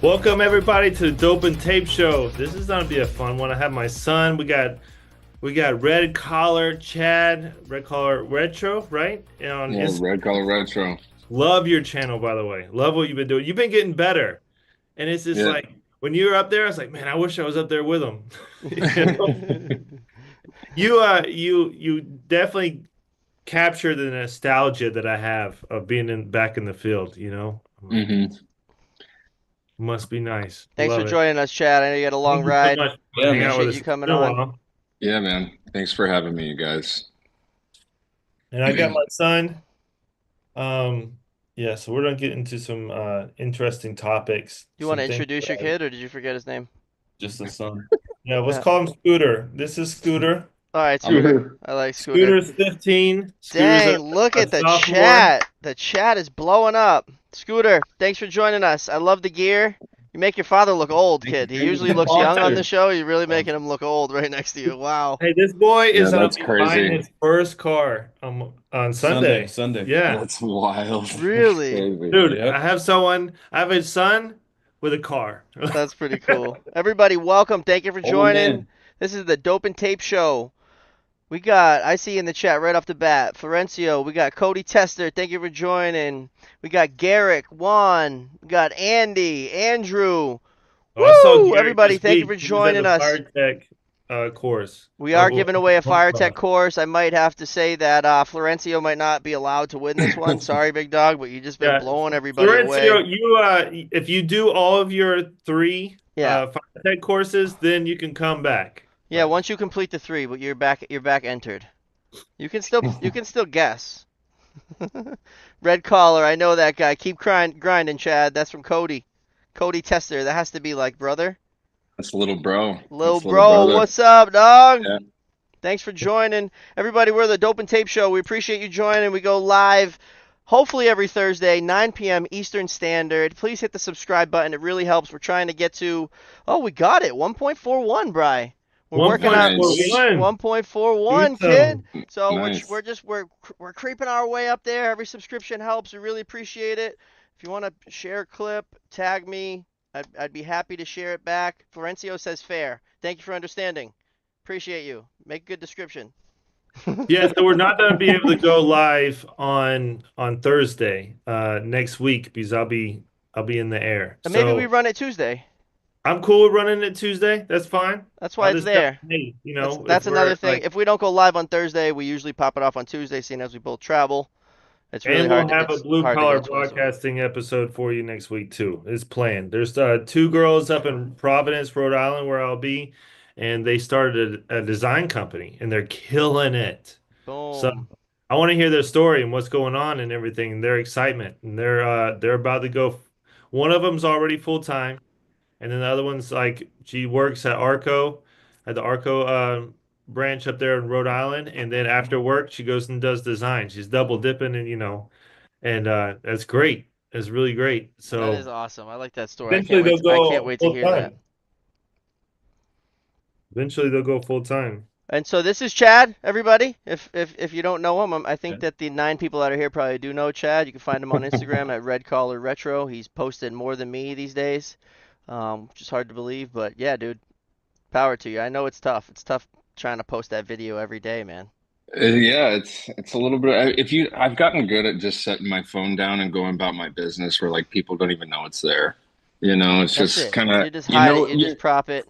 Welcome everybody to the Dope and Tape Show. This is gonna be a fun one. I have my son. We got Red Collar Chad, Red Collar Retro, right? And on Yeah, his Red Color Retro. love your channel, by the way. Love what you've been doing. You've been getting better. And it's just Yeah. like when you were up there, I was like, man, I wish I was up there with him. You know? You definitely capture the nostalgia that I have of being back in the field, you know? I'm like, hmm must be nice. Thanks for Love it. joining us, Chad. I know you had a long Thank you so ride. much for Yeah, hanging out man. with Appreciate us. you It's coming been a on. while. Yeah, man. Thanks for having me, you guys. And I got my son. Yeah, so we're gonna get into some interesting topics, You want some to things introduce that your kid, or did you forget his name? just the son. Yeah, let's Yeah. call him Scooter. This is Scooter. All right, I'm Scooter. a, I like Scooter. Scooter's 15. Scooter's Dang, look a at the sophomore. chat. The chat is blowing up. Scooter, thanks for joining us. I love the gear. You make your father look old, Thank you. kid. He Thank you. usually He's a looks young on monster. the show. You're really making Awesome. him look old right next to you. Wow. Hey, this boy Yeah, is gonna that's be buying crazy. his first car on Sunday. Sunday. Yeah. That's wild. That's Really? crazy. Dude, Yep. I have a son with a car. That's pretty cool. Everybody, welcome. Thank you for Old joining. man. This is the Dope and Tape Show. I see in the chat right off the bat, Florencio, we got Cody Tester, thank you for joining. We got Garrick, Juan, we got Andy, Andrew. Oh, I saw Woo! Garrett Everybody, this thank you week. for He was at joining the us. fire tech course. We are Well, giving away a fire tech well, course. I might have to say that Florencio might not be allowed to win this one. Sorry, big dog, but you've just been yeah, blowing everybody Florencio, away. if you do all of your three Yeah. fire tech courses, then you can come back. Yeah, But once you complete the three, but you're back entered. You can still guess. Red collar, I know that guy. Keep grinding, Chad. That's from Cody. Cody Tester. That has to be like brother. That's little bro. Lil That's little bro, brother. what's up, dog? Yeah. Thanks for joining. Everybody, we're the Dope and Tape Show. We appreciate you joining. We go live hopefully every Thursday, 9 p.m. Eastern Standard. Please hit the subscribe button. It really helps. We're trying to get to, oh, we got it, 1.41, Bry. We're working on Nice. 1.41, kid. Awesome. So Nice. we're creeping our way up there. Every subscription helps. We really appreciate it. If you want to share a clip, tag me. I'd be happy to share it back. Florencio says fair. Thank you for understanding. Appreciate you. Make a good description. Yeah, so we're not going to be able to go live on Thursday next week because I'll be in the air. And maybe we So run it Tuesday. I'm cool with running it Tuesday. That's fine. That's why I'll it's just tell there. hey, if That's another we're thing. like, If we don't go live on Thursday, we usually pop it off on Tuesday, seeing as we both travel. It's really and we'll hard. have a It's blue hard to collar go twice a week. broadcasting episode for you next week too. It's planned. There's two girls up in Providence, Rhode Island, where I'll be, and they started a design company and they're killing it. So Boom. I want to hear their story and what's going on and everything, and their excitement. And they're about to go. One of them's already full time, and then the other one's like she works at the Arco branch up there in Rhode Island, and then after work she goes and does design. She's double dipping, and and that's great. It's really great. That is So awesome. I like that story. eventually they'll I can't go wait to full hear that. time. Eventually they'll go full time. And so this is Chad, everybody. If you don't know him, I think that the 9 people that are here probably do know Chad. You can find him on Instagram at Red Collar Retro. He's posted more than me these days, which is hard to believe. But yeah, dude, power to you. I know it's tough. It's tough trying to post that video every day, man. Yeah, it's a little bit. If you, I've gotten good at just setting my phone down and going about my business where like people don't even know it's there. It's That's just it. kind of You just hide it. You just prop it.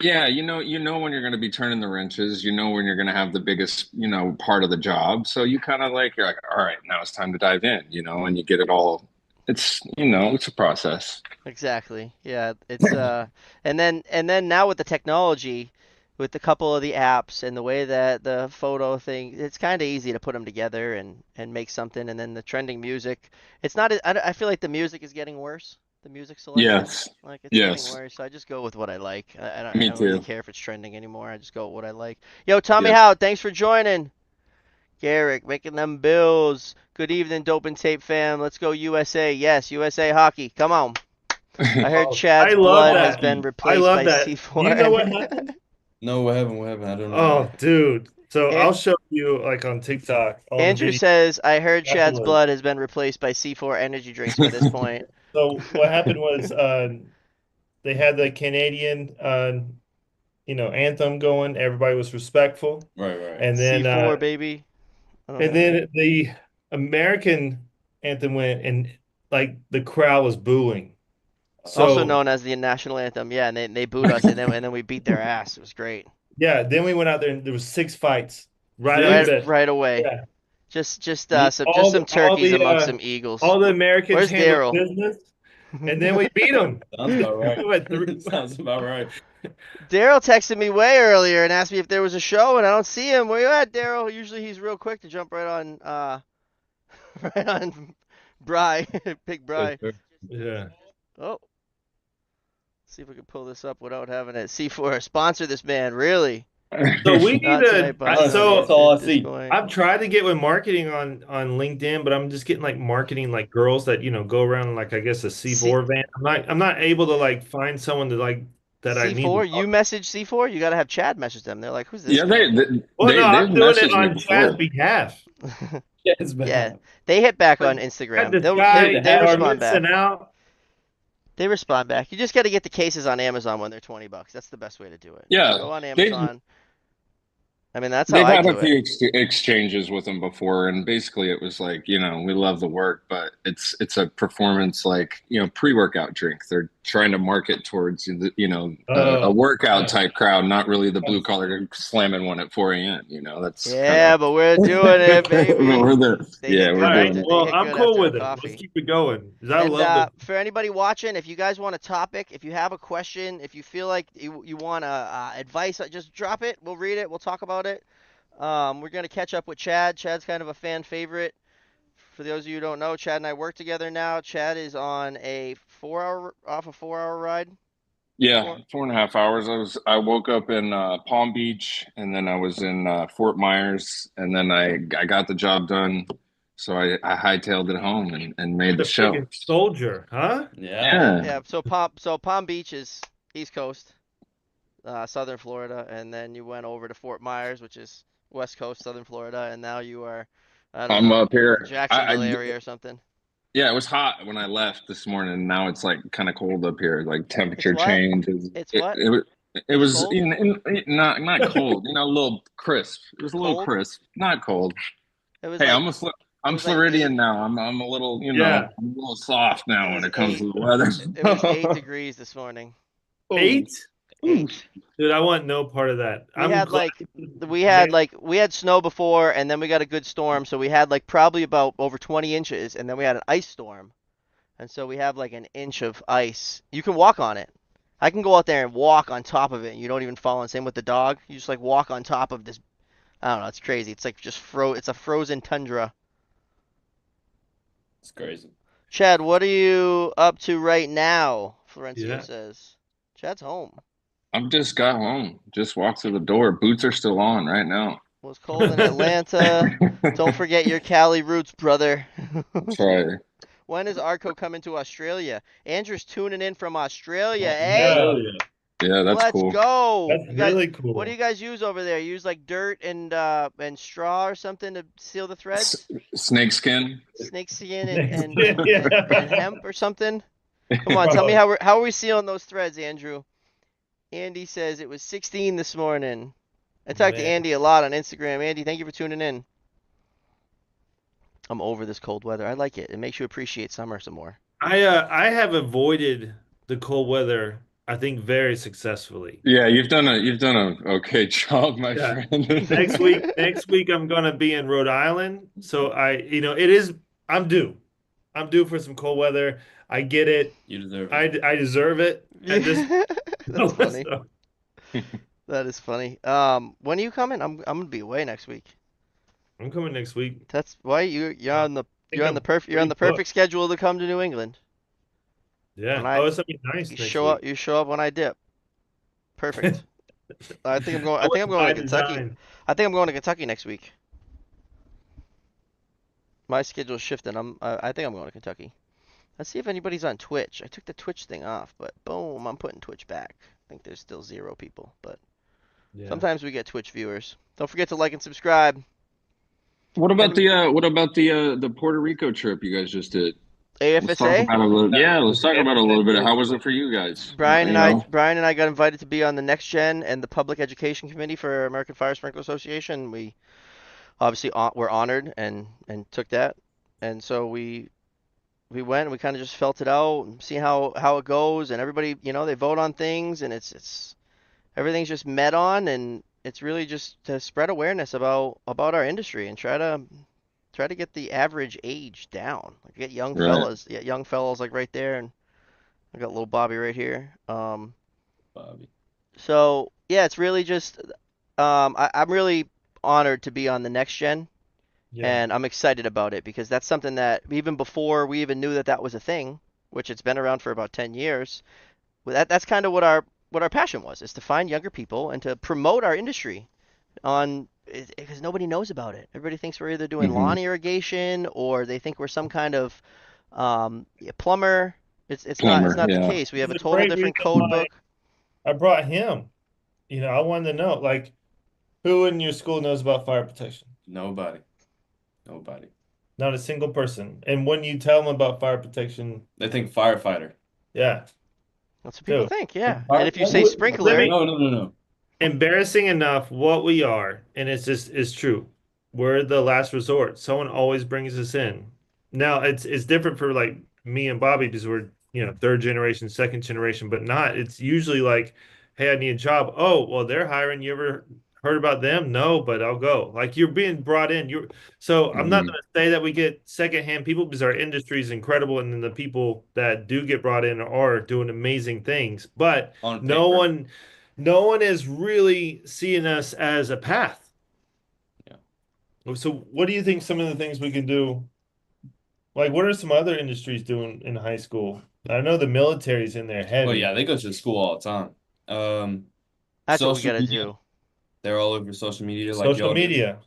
Yeah, you know when you're going to be turning the wrenches, you know when you're going to have the biggest, part of the job. So you kind of like you're like, all right, now it's time to dive in, and you get it all. It's a process. Exactly. Yeah, it's and then now with the technology, with a couple of the apps and the way that the photo thing, it's kind of easy to put them together and make something. And then the trending music, it's not. I feel like the music is getting worse. The music selection, Yes. like it's getting Yes. worse. So I just go with what I like. I Me don't really too. care if it's trending anymore. I just go with what I like. Yo, Tommy Yep. Howe, thanks for joining. Garrick, making them bills. Good evening, Dope and Tape fam. Let's go USA. Yes, USA hockey. Come on. I heard Oh, I Chad's love blood has that. been I replaced love by that. Do you know what C4. happened? No, what happened? What happened? I don't know. Oh, dude. So And I'll show you like on TikTok all the Andrew videos says, I heard Chad's afterwards. blood has been replaced by C4 energy drinks by this point. So what happened was they had the Canadian anthem going. Everybody was respectful, Right, right. and then C4 baby. I don't and have that. then the American anthem went, and like the crowd was booing. Also So known as the national anthem. Yeah, and they booed us, and then we beat their ass. It was great. yeah, then we went out there and there was six fights right Six. after Right, that. right away. Yeah, Just all some the all turkeys the amongst some eagles. all the Americans Where's handled Daryl? business, and then we beat them. Sounds about right. What, three- Sounds about right. Daryl texted me way earlier and asked me if there was a show, and I don't see him. Where you at, Daryl? Usually he's real quick to jump right on, right on, Bry, Big Yes, Bry. sir. Yeah. Oh, see if we can pull this up without having it. C4 sponsor this man, really? So we need Not tonight, to. but That's So all I it's see. going. I've tried to get with marketing on LinkedIn, but I'm just getting like marketing like girls that go around in, like I guess a C C4 van. I'm not able to like find someone to like that I need to C4, you talk. message C4. You gotta have Chad message them. They're like, who's this Yeah, guy? Well, no, they've I'm doing it messaged me on Chad's before. behalf. Yes, Yeah, man. they hit back Like, on had Instagram. this They'll You they hit guy the they hat are respond trick. missing back. out. They respond back. You just got to get the cases on Amazon when they're $20. That's the best way to do it. Yeah, Go on they've Amazon. I mean, that's how they've I had a do it. few exchanges with him before, and basically it was like, we love the work, but it's a performance like, pre-workout drink. They're trying to market towards a Oh, workout yeah. type crowd, not really the blue collar slamming one at 4 a.m. That's kind of Yeah, but we're doing it, but baby. we're there. They Yeah, hit we're All good right. doing after it. they Well, hit I'm good cool after a with it. Let's coffee. keep it going. 'Cause I And love the. for anybody watching, if you guys want a topic, if you have a question, if you feel like you want advice, just drop it. We'll read it. We'll talk about it. We're gonna catch up with Chad. Chad's kind of a fan favorite. For those of you who don't know, Chad and I work together now. Chad is on a 4 hour ride. Yeah, Four. 4.5 hours. I woke up in Palm Beach, and then I was in Fort Myers, and then I got the job done, so I hightailed it home and made the The show. freaking soldier, huh? Yeah. Yeah, Yeah. So Palm Beach is East Coast, Southern Florida, and then you went over to Fort Myers, which is West Coast, Southern Florida, and now you are, I don't I'm know, up here. Jacksonville area or something. Yeah, it was hot when I left this morning. Now it's like kind of cold up here. Like It's temperature what? change. Is It's it, what? it, was- it It's was cold. not cold. A little crisp. It was a little Cold. crisp, not cold. It was Hey, like it I'm was like eight. Floridian now. I'm a little, Yeah. I'm a little soft It now when was it comes eight. to the weather. It was 8 degrees this morning. Ooh, 8? ooh. 8. Dude, I want no part of that. We I'm had glad. like we had snow before, and then we got a good storm, so we had like probably about over 20 inches, and then we had an ice storm, and so we have like an inch of ice. You can walk on it. I can go out there and walk on top of it, and you don't even fall in. Same with the dog. You just like walk on top of this. I don't know. It's crazy. It's like just It's a frozen tundra. It's crazy. Chad, what are you up to right now? Florencio Yeah. says. Chad's home. I've just got home. Just walked through the door. Boots are still on right now. Was cold in Atlanta. Don't forget your Cali roots, brother. Try. When is Arco coming to Australia? Andrew's tuning in from Australia, eh? Yeah. Australia. Yeah, that's Let's cool. go. That's You guys, really what do cool. you guys use over there? You use like dirt and straw or something to seal the S threads? snake skin. Snakeskin and Yeah. hemp or something? Come on, tell me Bro. how are we sealing those threads, Andrew? Andy says it was 16 this morning. I talk to Man. Andy a lot on Instagram. Andy, thank you for tuning in. I'm over this cold weather. I like it. It makes you appreciate summer some more. I have avoided the cold weather, I think, very successfully. Yeah, you've done a okay job, my Yeah. friend. Next week I'm gonna be in Rhode Island. So it is I'm due. I'm due for some cold weather. I get it. You deserve it. I deserve it at this Yeah, that's funny. so, That is funny. When are you coming? I'm gonna be away next week. I'm coming next week. That's why I think I'm you're on the perfect pre-booked. schedule to come to New England. When Yeah. I Oh, it's gonna be nice you next show up week. you show up when I dip. Perfect. That I think was I'm going by to Kentucky. design. I think I'm going to Kentucky next week. My schedule's shifting. I think I'm going to Kentucky. Let's see if anybody's on Twitch. I took the Twitch thing off, but boom, I'm putting Twitch back. I think there's still 0 people, but Yeah. sometimes we get Twitch viewers. Don't forget to like and subscribe. What about And the Puerto Rico trip you guys just did? Let's talk AFSA. about a little. Yeah, let's talk about a little bit. How was it for you guys? Brian and I got invited to be on the Next Gen and the Public Education Committee for American Fire Sprinkler Association. We obviously were honored and took that, and so we went and we kind of just felt it out and see how it goes. And everybody, they vote on things, and it's everything's just met on, and it's really just to spread awareness about our industry and try to get the average age down. Like Right. get young fellas like right there, and I got little Bobby right here. Bobby. So yeah, it's really just I'm really honored to be on the Next Gen, Yeah. and I'm excited about it because that's something that even before we even knew that that was a thing, which it's been around for about 10 years. That's kind of what our passion was, is to find younger people and to promote our industry on because nobody knows about it. Everybody thinks we're either doing Hmm. lawn irrigation or they think we're some kind of plumber. It's Plumber. not the Yeah. case. We This have is a a total great different reason code why book. I brought him. I wanted to know, like, who in your school knows about fire protection? Nobody. Nobody. Not a single person. And when you tell them about fire protection, They think firefighter. yeah, That's what people dude. think, yeah. And Fire, if you say Let sprinkler, me, no, no, no, no. embarrassing enough what we are, and it's true. We're the last resort. Someone always brings us in. Now it's different for like me and Bobby because we're, third generation, second generation, but not. It's usually like, hey, I need a job. Oh, well, they're hiring. You ever heard about them? No, but I'll go. Like you're being brought in. So I'm not Hmm. gonna say that we get secondhand people because our industry is incredible and then the people that do get brought in are doing amazing things. But On no paper. one no one is really seeing us as a path. Yeah. So, what do you think some of the things we can do? Like, what are some other industries doing in high school? I know the military's in there Well, heavy. yeah, they go to school all the time. that's what we Social got to media. do. They're all over social media like Social y'all do. media.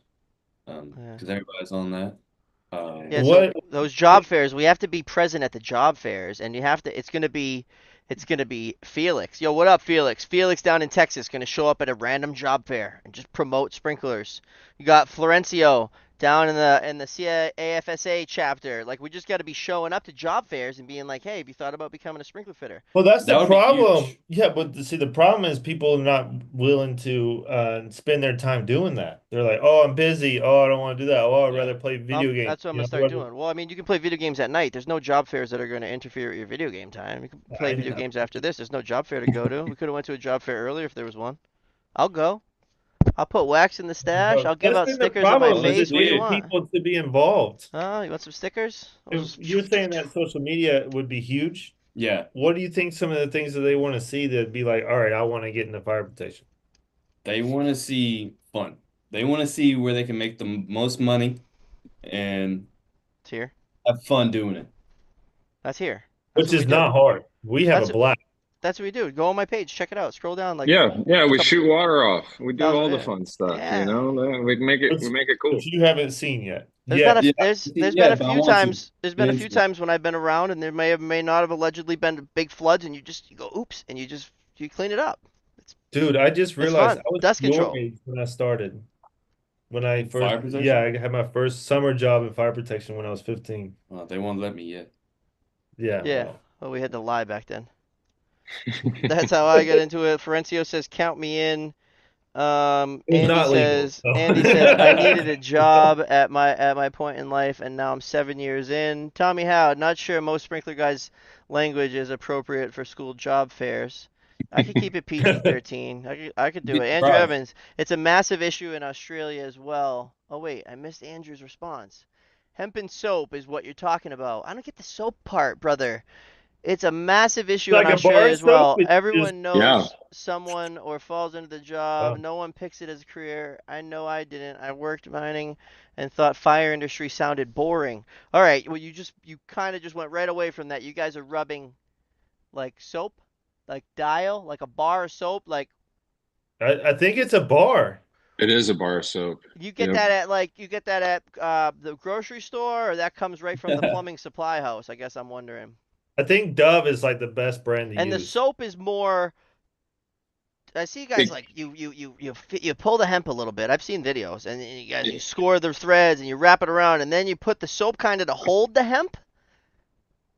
Yeah. Because everybody's on that. Yeah, so What? those job fairs, we have to be present at the job fairs, and you have to. It's gonna be Felix. Yo, what up, Felix? Felix down in Texas gonna show up at a random job fair and just promote sprinklers. You got Florencio down in the CAFSA chapter. Like we just got to be showing up to job fairs and being like, hey, have you thought about becoming a sprinkler fitter? Well, that's the That would be problem. huge. Yeah, but see, the problem is people are not willing to spend their time doing that. They're like, "Oh, I'm busy. Oh, I don't want to do that. Oh, I'd Yeah. rather play video games." That's what I'm gonna start doing. Well, I mean, you can play video games at night. There's no job fairs that are gonna interfere with your video game time. You can play I video know. games after this. There's no job fair to go to. We could have went to a job fair earlier if there was one. I'll go. I'll put wax in the stash. Bro, I'll give that's out been the stickers of my Well, problem is let's face. that What do you you see get it. want? people to be involved. You want some stickers? If you're saying that social media would be huge, Yeah. what do you think some of the things that they want to see that'd be like, all right, I want to get into fire protection? They want to see fun. They want to see where they can make the most money and It's here. have fun doing it. That's here. That's Which what we is do. not hard. We have a That's blast. that's what we do. Go on my page. Check it out. Scroll down like Yeah. Yeah. a We couple shoot water off. We do thousand. all the Yeah. fun stuff. Yeah. We make it. We Which, make it cool. which you haven't seen yet. There's been a Yet. Yeah. there's been Yeah, a but I few want to times there's get been a few into it. times when I've been around and there may have may not have allegedly been big floods and you go oops and you clean it up. It's Dude, I just it's realized fun. I was Dust your control. age when I started. When I first, Fire yeah, protection? I had my first summer job in fire protection when I was 15. They won't let me yet. Yeah, Yeah. well, Well, we had to lie back then. That's how I got into it. Florencio says count me in. it was not legal. So. Andy says I needed a job at my point in life, and now I'm 7 years in. Tommy Howe, not sure most sprinkler guys' language is appropriate for school job fairs. I could keep it PG-13. I could You'd do be it. Andrew surprised. Evans, it's a massive issue in Australia as well. Oh wait, I missed Andrew's response. Hemp and soap is what you're talking about. I don't get the soap part, brother. It's a massive issue in Like a bar Australia as soap, well. it's just Everyone Yeah. knows someone or falls into the job. oh, No one picks it as a career. I know I didn't. I worked mining and thought fire industry sounded boring. All right, well you kind of just went right away from that. You guys are rubbing like soap, like dial, like a bar of soap. Like I think it's a bar. It is a bar of soap. you get Yep. that at the grocery store, or that comes right from the plumbing supply house. I guess I'm wondering. I think Dove is like the best brand to And the use. soap is more. I see you guys It, like you pull the hemp a little bit. I've seen videos, and you guys you it, score the threads and you wrap it around, and then you put the soap kind of to hold the hemp.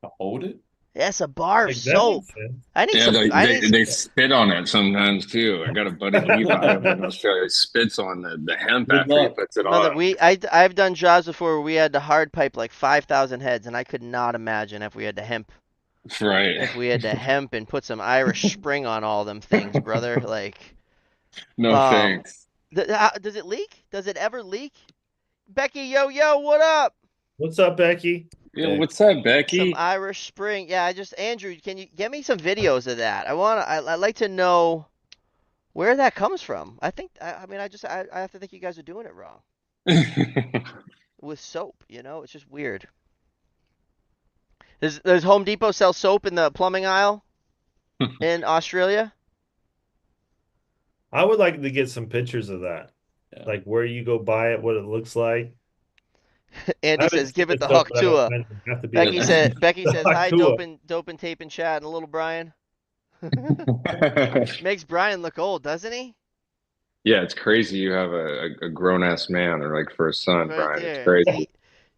Hold it. Yes, a bar of Like that soap. makes sense. I need Yeah, some. they, I they need some. they spit on it sometimes too. I got a buddy Levi over in Australia. He spits on the hemp Good after he luck. puts it Mother, on. I've done jobs before where we had to hard pipe like 5,000 heads, and I could not imagine Right. if we had to hemp and put some Irish Spring on all them things, brother. Like, No um, thanks. does it leak? Does it ever leak? Becky, yo, what up? What's up, Becky? Yeah, Heck, what's up, Some Becky? Irish Spring. Yeah, Andrew, can you get me some videos of that? I'd like to know where that comes from. I mean, I have to think you guys are doing it wrong with soap. It's just weird. Does Home Depot sell soap in the plumbing aisle in Australia? I would like to get some pictures of that, yeah. like where you go buy it, what it looks like. I Andy haven't says, seen "Give it the the soap, Hawk but I don't Tua." imagine it have to be a Becky says, "Hi, Hawk dope and tape and chat and little Brian." Makes Brian look old, doesn't he? Yeah, it's crazy. You have a grown ass man or like for a son, Right Brian. It's there. Did crazy. he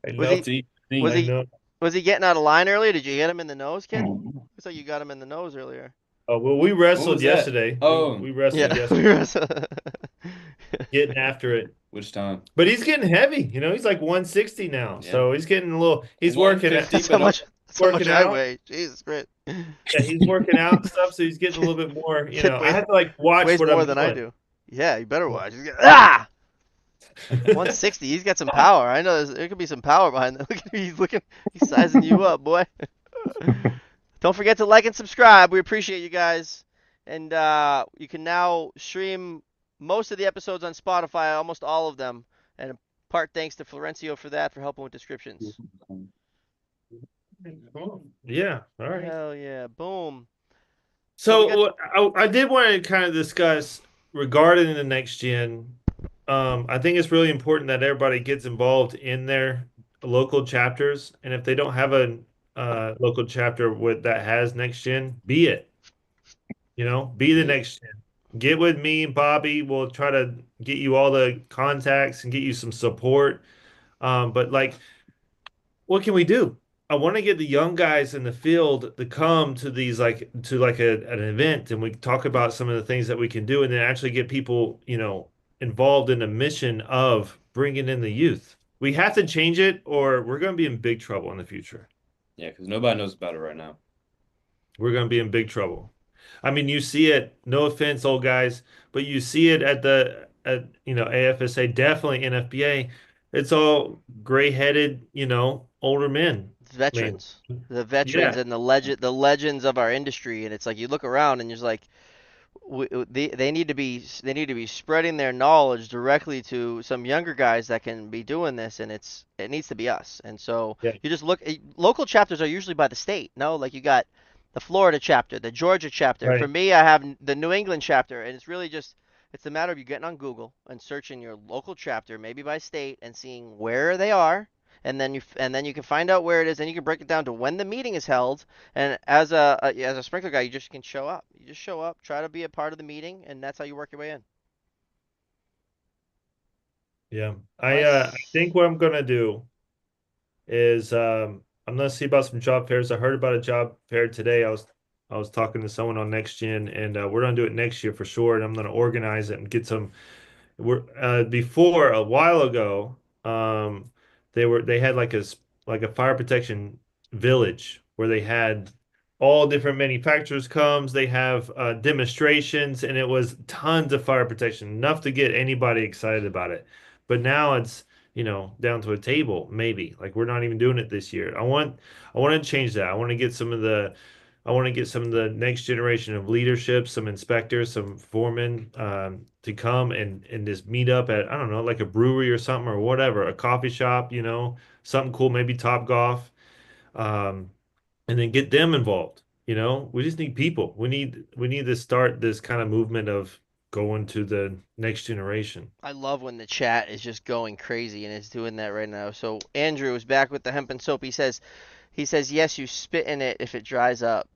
I was know, he See, was I he know. was he getting out of line earlier? Did you hit him in the nose, kid? Looks like you got him in the nose earlier. Oh well, we what wrestled was that? yesterday. We Oh, we wrestled Yeah. yesterday, getting after it. which time? But he's getting heavy. He's like 160 now, Yeah. so he's getting a little. He's working at 150, That's how but much. That's how much working I out. weigh. Jesus Christ. Yeah, he's working out and stuff, so he's getting a little bit more. Kid I weighs have to like watch weighs what more I'm than I doing. do. Yeah, you better watch. Yeah. 160. He's got some power. I know there could be some power behind that. Look at he's looking. He's sizing you up, boy. Don't forget to like and subscribe. We appreciate you guys. And you can now stream most of the episodes on Spotify, almost all of them. And part thanks to Florencio for that, for helping with descriptions. Cool. Yeah. All right. Hell yeah. Boom. So we So got. I did want to kind of discuss regarding the next gen. I think it's really important that everybody gets involved in their local chapters, and if they don't have a local chapter with that has next gen, be it. Be the Yeah, next gen. Get with me and Bobby. We'll try to get you all the contacts and get you some support. But like, what can we do? I want to get the young guys in the field to come to these like an event and we talk about some of the things that we can do and then actually get people, involved in the mission of bringing in the youth. We have to change it or we're going to be in big trouble in the future. Yeah, because nobody knows about it right now. We're going to be in big trouble. I mean, you see it, no offense, old guys, but you see it at AFSA, definitely NFPA. It's all gray-headed, older men. Man, veterans. The veterans yeah, and the legends of our industry. And it's like you look around and you're just like, they need to be spreading their knowledge directly to some younger guys that can be doing this, and it needs to be us. And so yeah, you just look. Local chapters are usually by the state. No, like you got the Florida chapter, the Georgia chapter. For right. me, I have the New England chapter, and it's a matter of you getting on Google and searching your local chapter, maybe by state, and seeing where they are. And then you can find out where it is, and you can break it down to when the meeting is held, and as a sprinkler guy, you just can show up. You just show up, try to be a part of the meeting, and that's how you work your way in. Yeah. I Unless think what I'm gonna do is I'm gonna see about some job fairs. I heard about a job fair today. I was talking to someone on Next Gen, and we're gonna do it next year for sure. And I'm gonna organize it and get some. We're before a while ago, they had like a fire protection village where they had all different manufacturers comes. They have demonstrations, and it was tons of fire protection, enough to get anybody excited about it. But now it's down to a table, maybe. Like we're not even doing it this year. I want to change that. I want to get some of the next generation of leadership, some inspectors, some foremen, to come and just meet up at, I don't know, like a brewery or something or whatever, a coffee shop, something cool, maybe Top Golf, um, and then get them involved. We just need people. We need to start this kind of movement of going to the next generation. I love when the chat is just going crazy, and it's doing that right now. So Andrew is back with the hemp and soap. He says yes, you spit in it if it dries up.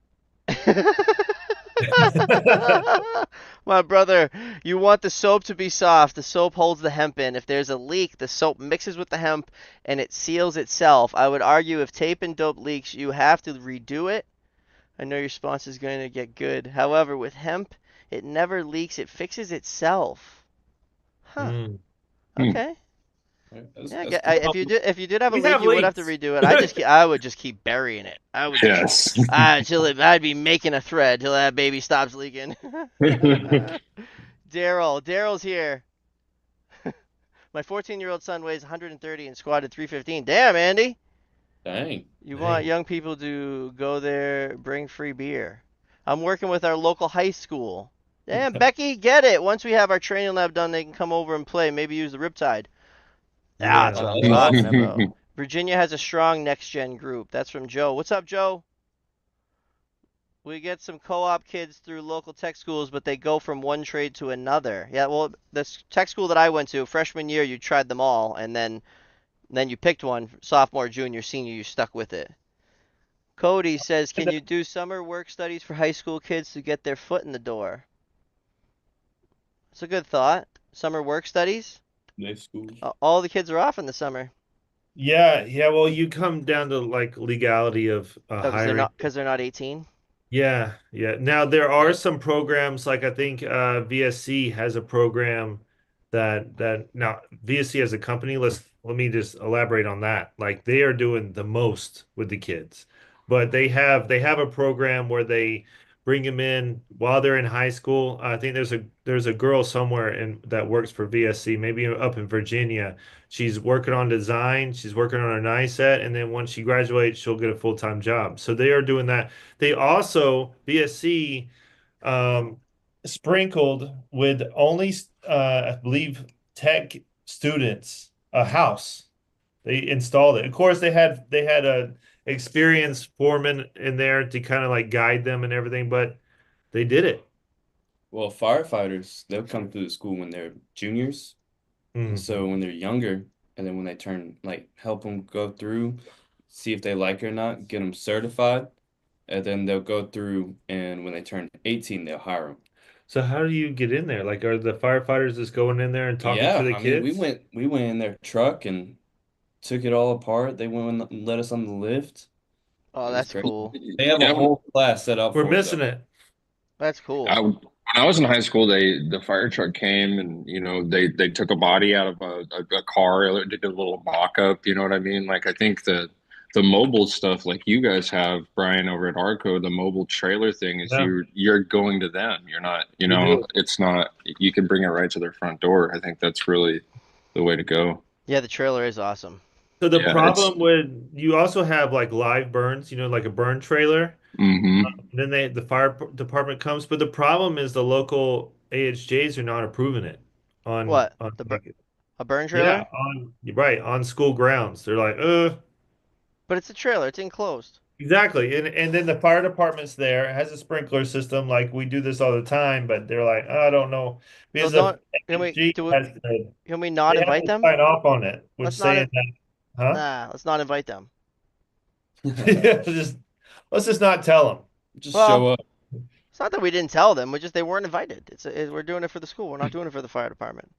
My brother, you want the soap to be soft. The soap holds the hemp in. If there's a leak, the soap mixes with the hemp and it seals itself. I would argue if tape and dope leaks, you have to redo it. I know your response is going to get good. However, with hemp, it never leaks. It fixes itself. Huh. Mm. Hmm. Okay. Yeah, That's cool. if you did have a We leak, have you would have to leaks. redo it. I would just keep burying it. I would just Yes. I'd be making a thread till that baby stops leaking. Daryl's here. My 14-year-old son weighs 130 and squatted 315. Damn, Andy. Dang. You want Dang. young people to go there, bring free beer. I'm working with our local high school. Damn, Becky, get it. Once we have our training lab done, they can come over and play. Maybe use the Riptide. Yeah, That's Oh, what I'm that's talking awesome. about. Virginia has a strong next gen group. That's from Joe. What's up, Joe? We get some co-op kids through local tech schools, but they go from one trade to another. Yeah, well, the tech school that I went to, freshman year, you tried them all, and then you picked one. Sophomore, junior, senior, you stuck with it. Cody says, can you do summer work studies for high school kids to get their foot in the door? It's a good thought. Summer work studies. They schools. All the kids are off in the summer. yeah, yeah. Well, you come down to like legality of Oh, hiring. because they're not 18. Yeah, yeah. Now there are Yeah. some programs like I think VSC has a program that now VSC as a company, let me just elaborate on that. Like they are doing the most with the kids. But they have a program where they bring them in while they're in high school. I think there's a girl somewhere in that works for VSC, maybe up in Virginia. She's working on design, she's working on her NICET, and then once she graduates, she'll get a full-time job. So they are doing that. They also, BSC, um, sprinkled with only, I believe, tech students a house. They installed it. Of course, they had a experienced foreman in there to kind of like guide them and everything, but they did it. Well, firefighters, they'll come through the school when they're juniors. And Hmm. so when they're younger, and then when they turn, like, help them go through, see if they like it or not, get them certified, and then they'll go through, and when they turn 18, they'll hire them. So how do you get in there? Like, are the firefighters just going in there and talking to Yeah, the I mean, we kids? went we went in their truck and took it all apart. They went and let us on the lift. Oh, It was that's crazy. cool. They have a Yeah, whole class set up We're for it missing though. it. That's cool. when I was in high school, the fire truck came and they took a body out of a car, did a little mock up. You know what I mean? Like I think the mobile stuff like you guys have, Brian, over at Arco, the mobile trailer thing is Yeah, you're going to them. You're not, we do. it's not you can bring it right to their front door. I think that's really the way to go. Yeah, the trailer is awesome. So the Yeah, it's problem with you also have like live burns, like a burn trailer. hmm Then the fire department comes, but the problem is the local AHJs are not approving it on What? like A burn yeah, trailer? on you're right, on school grounds. They're like, But it's a trailer. It's enclosed. exactly. And then the fire department's there, it has a sprinkler system, like we do this all the time, but they're like, I don't know. So Because the don't can we AHG do it? has to Can we not they have invite to them? sign off on it, which Let's not. saying that, huh? Nah, let's not invite them. Yeah, just let's just not tell them. Just Well, show up. it's not that we didn't tell them. We just they weren't invited. We're doing it for the school. We're not doing it for the fire department.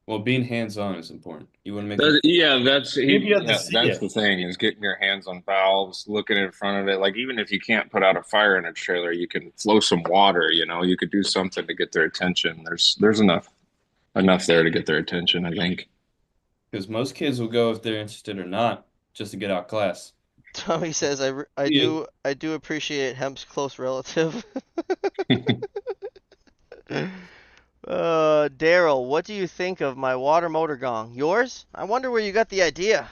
Well, being hands-on is important. You want to make them. Yeah, Maybe you have to yeah, see that's it. the thing is getting your hands on valves, looking in front of it. Like even if you can't put out a fire in a trailer, you can flow some water, you could do something to get their attention. There's enough there to get their attention, I think. Because most kids will go if they're interested or not, just to get out of class. Tommy says I Yeah. do appreciate Hemp's close relative. Daryl, what do you think of my water motor gong? Yours? I wonder where you got the idea.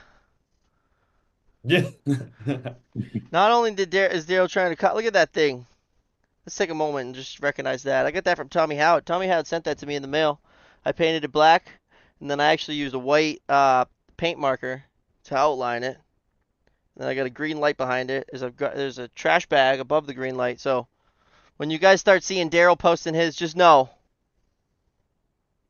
Yeah. Not only is Daryl trying to cut. Look at that thing. Let's take a moment and just recognize that. I got that from Tommy Howard. Tommy Howard sent that to me in the mail. I painted it black, and then I actually used a white paint marker to outline it. And I got a green light behind it. There's a trash bag above the green light. So when you guys start seeing Daryl posting his, just know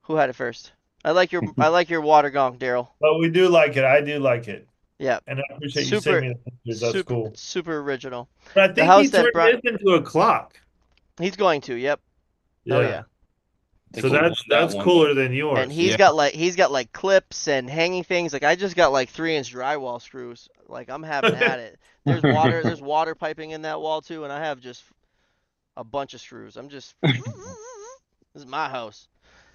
who had it first. I like your water gong, Daryl. But we do like it. I do like it. Yeah, And I appreciate you super, sending me the pictures. That's super, cool. super original. But I The think he house that turned Brian, this into a clock. he's going to. Yep. Oh Yeah. yeah. I think So he won that that's one. cooler than And yours. he's Yeah. got like clips and hanging things. Like I just got like 3-inch drywall screws. Like I'm having at it. There's water piping in that wall too, and I have just a bunch of screws. I'm just this is my house.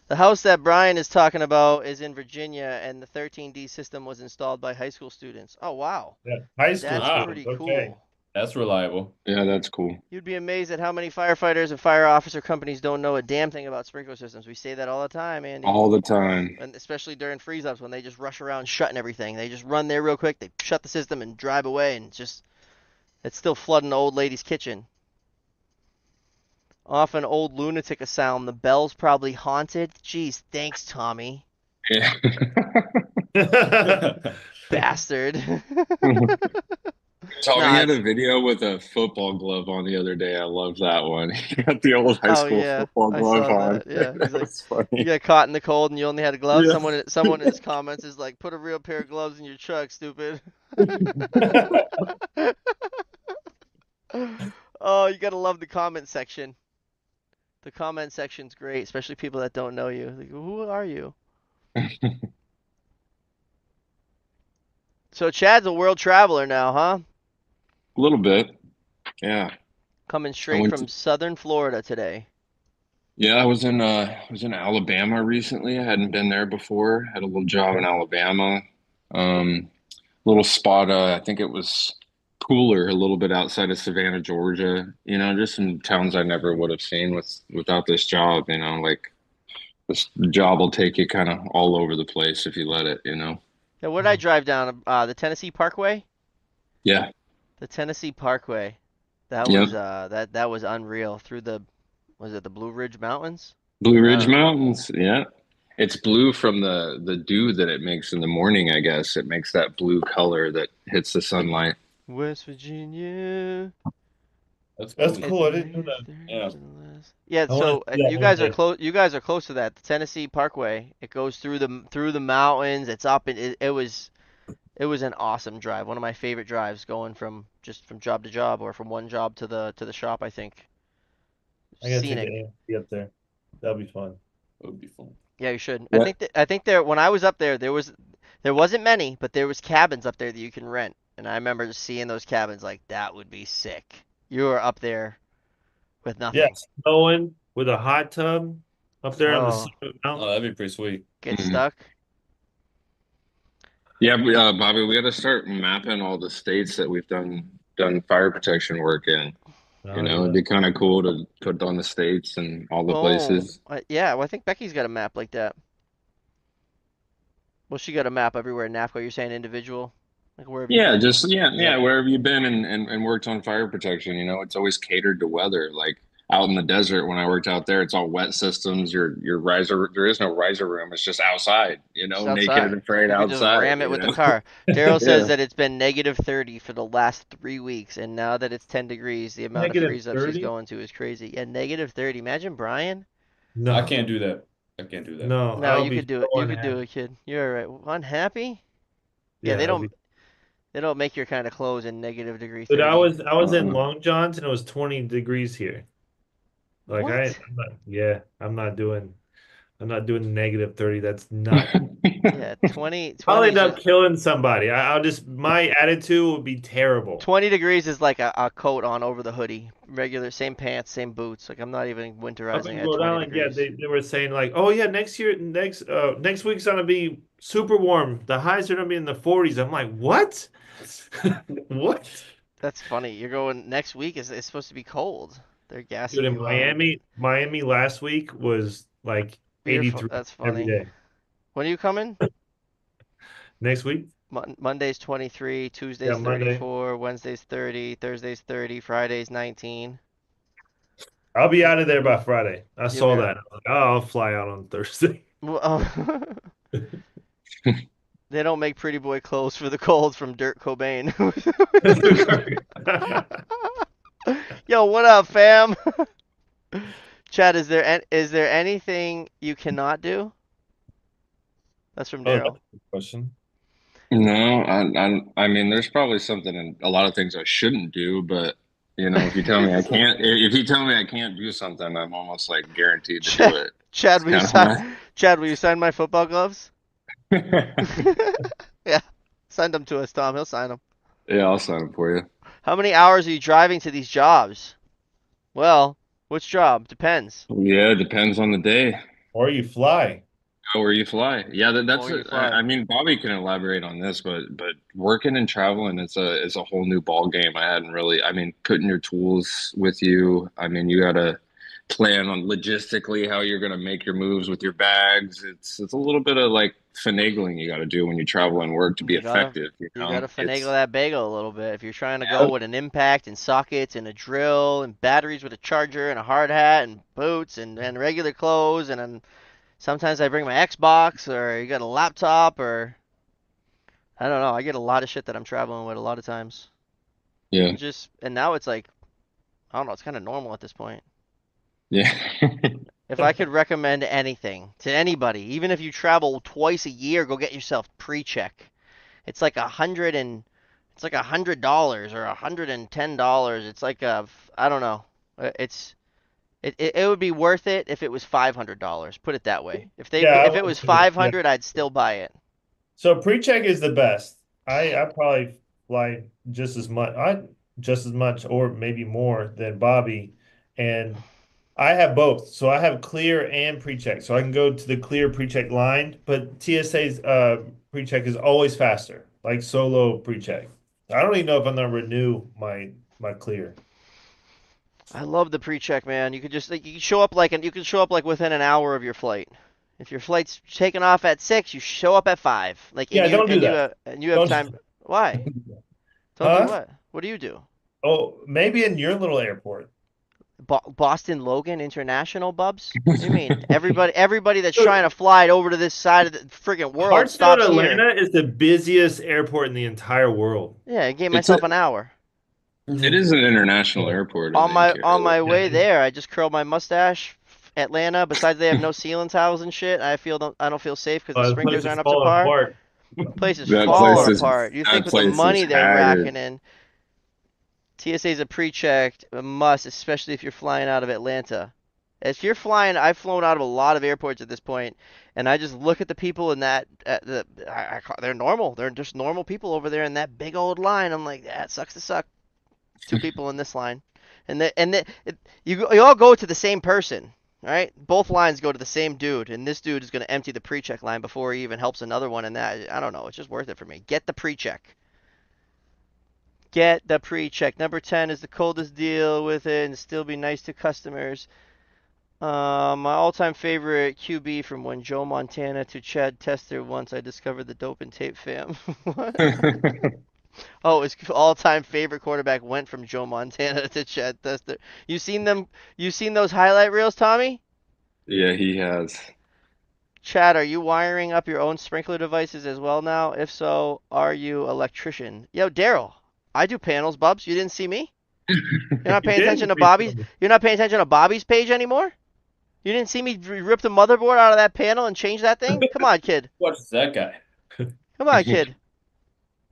The house that Brian is talking about is in Virginia, and the 13D system was installed by high school students. Oh wow, Yeah. High school that's Ah, students. pretty Okay. cool. that's reliable. Yeah, that's cool. You'd be amazed at how many firefighters and fire officer companies don't know a damn thing about sprinkler systems. We say that all the time, Andy. All the time. And especially during freeze ups when they just rush around shutting everything. They just run there real quick, they shut the system and drive away, and it's still flooding the old lady's kitchen. Off an old lunatic asylum, the bell's probably haunted. Jeez, thanks, Tommy. Yeah. Bastard. Tommy Nah. had a video with a football glove on the other day. I love that one. He got the old high Oh school yeah, football I glove saw on. that. Yeah, he's That like, was you funny. got caught in the cold and you only had a glove. Yeah. Someone in his comments is like, put a real pair of gloves in your truck, stupid. Oh, you gotta love the comment section. The comment section's great, especially people that don't know you. Like, who are you? So Chad's a world traveler now, huh? A little bit. Yeah. Coming I straight went from to, southern Florida today. yeah, I was in Alabama recently. I hadn't been there before. Had a little job in Alabama. Um, little spot, I think it was cooler, a little bit outside of Savannah, Georgia. You know, just some towns I never would have seen without this job, you know, like this job will take you kind of all over the place if you let it, you know. Yeah, where did I drive down? The Tennessee Parkway? Yeah. The Tennessee Parkway. That Yep. was that was unreal. Through the was it the Blue Ridge Mountains? Blue I Ridge don't Mountains. Yeah. It's blue from the dew that it makes in the morning, I guess. It makes that blue color that hits the sunlight. West Virginia. That's That's cool. It's cool. I didn't know that. Yeah. Yeah, I want to so see that you one guys are day. close. You guys are close to that. The Tennessee Parkway. It goes through the mountains. It's up and it was an awesome drive. One of my favorite drives, going from job to job or from one job to the shop. I think I gotta take the scenic. AMC up there. That'll be fun. That would be fun. Yeah, you should. I Yeah. think there when I was up there, there wasn't many, but there was cabins up there that you can rent. And I remember just seeing those cabins like that would be sick. You were up there with Yeah, nothing. snowing with a hot tub up there on the Oh, summit of the Oh, mountain. that'd be pretty sweet. get Mhm. stuck. Yeah, Bobby, we got to start mapping all the states that we've done fire protection work in. You Oh know, it'd yeah. be kind of cool to put on the states and all the Oh, places. yeah. Well, I think Becky's got a map like that. Well, she got a map everywhere in NAFCO. You're saying individual, like where have you Yeah, been? just yeah, Yeah. wherever you've been and worked on fire protection, you know, it's always catered to weather. Like out in the desert when I worked out there, it's all wet systems. Your riser, there is no riser room. It's just outside, you Just know, naked and outside. afraid You could just outside, ram it you with the know. car. Daryl says Yeah. that it's been negative 30 for the last 3 weeks, and now that it's 10 degrees, the amount of Negative freeze ups he's 30? going to is crazy. Yeah, negative 30. Imagine Brian. I No. can't do that. I can't do that. No, No, I'll you be could do it. so You could do unhappy. it, kid. You're all right. Unhappy? Yeah, Yeah, they I'll don't be. they don't make your kind of clothes in negative degree But 30. I was in Uh-uh. Long John's and it was 20 degrees here. Like What? I'm not, yeah, I'm not doing negative 30. That's not cool. Yeah, 20 I'll 20 end is up just killing somebody. I'll just my attitude will be terrible. 20 degrees is like a coat on over the hoodie. Regular, same pants, same boots. Like I'm not even Up winterizing in at Rhode 20 Island, yeah, degrees. they were saying like, oh yeah, next week's gonna be super warm. The highs are gonna be in the 40s. I'm like, what? What? That's funny. You're going next week is it's supposed to be cold. They're Dude, gassing in you up. Miami last week was like Beautiful. 83 That's every funny. day. When are you coming? Next week? Monday's 23, Yeah, Tuesday's Monday. 34, Wednesday's 30, Thursday's 30, Friday's 19. I'll be You out of there by Friday. I you'll be saw right. that. I was like, oh, I'll fly out on Thursday. Well, they don't make pretty boy clothes for the cold from Dirt Cobain. Yo, what up, fam? Chad, is there anything you cannot do? That's from Oh, that's Daryl. a good question. No, I mean, there's probably something in a lot of things I shouldn't do, but if you tell me I can't, if you tell me I can't do something, I'm almost like guaranteed to do Chad, it. Chad, It's will you kind of sign? my, Chad, will you sign my football gloves? yeah, Yeah, send them to us, Tom. He'll sign them. I'll sign it for you. How many hours are you driving to these jobs? Well, which job? Depends. Yeah, it depends on the day. Or you fly. Where you fly. Yeah, Or you fly. I mean, Bobby can elaborate on this, but working and traveling is a whole new ball game. I hadn't really. I mean, putting your tools with you. I mean, you gotta plan on logistically how you're gonna make your moves with your bags. It's a little bit of like finagling you got to do when you travel and work to be You gotta effective. you gotta finagle It's that bagel a little bit. If you're trying to go yeah, with an impact and sockets and a drill and batteries with a charger and a hard hat and boots and regular clothes and then sometimes I bring my Xbox or you got a laptop or I don't know. I get a lot of shit that I'm traveling with a lot of times. yeah, And now it's like I don't know. It's kind of normal at this point. yeah, If I could recommend anything to anybody, even if you travel twice a year, go get yourself pre-check. It's like it's like $100 or $110. It's like I don't know. It would be worth it if it was $500. Put it that way. Yeah, If it was yeah. 500, I'd still buy it. So pre-check is the best. I probably fly just as much or maybe more than Bobby, and I have both. So I have clear and pre-check. So I can go to the clear pre-check line, but TSA's pre-check is always faster, like solo pre-check. I don't even know if I'm gonna renew my clear. I love the pre-check, man. You could just like, you can show up you can show up like within an hour of your flight. If your flight's taking off at 6, you show up at 5. Like Yeah, don't do that. and you have Don't. time. Why? Don't do Huh? what? What do you do? Oh, maybe in your little airport. Boston Logan International, Bubs? What do you mean? Everybody that's trying to fly over to this side of the friggin' world Hartsfield, stops here. Atlanta is the busiest airport in the entire world. Yeah, I gave it's a myself an hour. it is an international Yeah. airport, I think. On my way Yeah. there, I just curled my mustache. Atlanta. Besides, they have no ceiling tiles and shit. I don't feel safe because the The place sprinklers is aren't up to falling par. apart. Place is That falling place is apart. You think that with the place is money they're racking haggard. in, TSA is a pre-checked a must, especially if you're flying out of Atlanta. If you're flying, I've flown out of a lot of airports at this point, and I just look at the people in that. They're normal. They're just normal people over there in that big old line. I'm like, that sucks to suck. Two people in this line, you all go to the same person, right? Both lines go to the same dude, and this dude is going to empty the pre-check line before he even helps another one. And that I don't know. It's just worth it for me. Get the pre-check. Get the pre-check. Number 10 is the coldest deal with it and still be nice to customers. My all-time favorite QB from when Joe Montana to Chad Tester once I discovered the dope and tape fam. What? Oh, his all-time favorite quarterback went from Joe Montana to Chad Tester. You seen them? You seen those highlight reels, Tommy? Yeah, he has. Chad, are you wiring up your own sprinkler devices as well now? If so, are you electrician? Yo, Daryl, I do panels, Bubs. You didn't see me? You're not You paying attention did to Bobby's. recently. You're not paying attention to Bobby's page anymore. You didn't see me rip the motherboard out of that panel and change that thing. Come on, kid. Watch that guy. Come on, kid.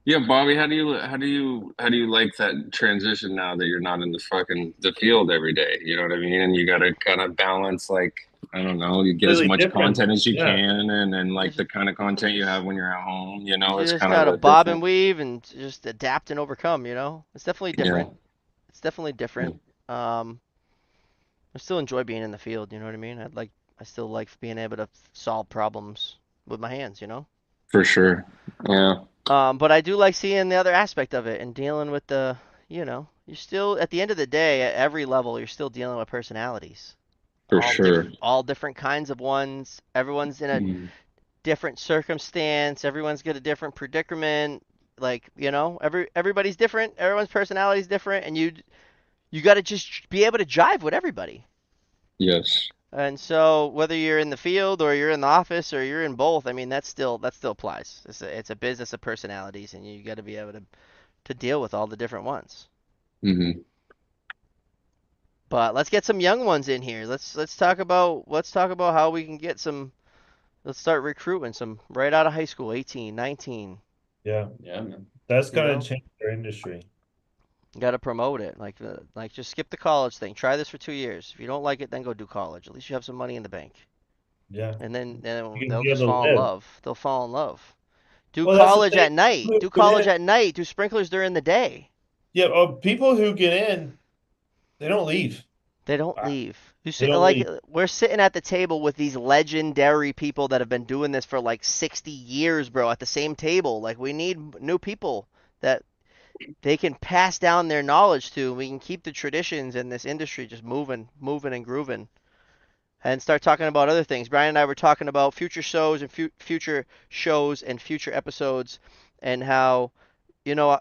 Yeah, Bobby, how do you like that transition now that you're not in the field every day? You know what I mean? And you got to kind of balance like I don't know, you get as Completely much different. content as you Yeah. can, and then You like the kind of content you have when you're at home. you It's just kind of gotta a bob and different. weave and just adapt and overcome. It's definitely Yeah, different. It's definitely yeah, different. Um, I still enjoy being in the field. You know what I mean? I still like being able to solve problems with my hands. for sure. Yeah, But I do like seeing the other aspect of it and dealing with you're still at the end of the day at every level you're still dealing with personalities. for sure. All different kinds of ones. Everyone's in a Mm, different circumstance. Everyone's got a different predicament. Like, everybody's different. Everyone's personality is different, and you got to just be able to jive with everybody. yes, And so whether you're in the field or you're in the office or you're in both, I mean that still applies. It's a business of personalities, and you got to be able to deal with all the different ones. hmm But let's get some young ones in here. Let's talk about how we can get some. Let's start recruiting some right out of high school, 18, 19. Yeah, Yeah, man. that's You gonna know, change their industry. you got to promote it. Like just skip the college thing. Try this for 2 years. If you don't like it, then go do college. At least you have some money in the bank. Yeah, And then you can they'll be just able to fall in live. love. They'll fall in love. Do Well, that's the college thing. at night. People Do who get college in, at night. Do sprinklers during the day. yeah, people who get in, they don't leave. They don't leave. They don't leave. We're sitting at the table with these legendary people that have been doing this for like 60 years, bro, at the same table. Like we need new people that they can pass down their knowledge to. We can keep the traditions in this industry just moving and grooving, and start talking about other things. Brian and I were talking about future shows and future episodes, and how you know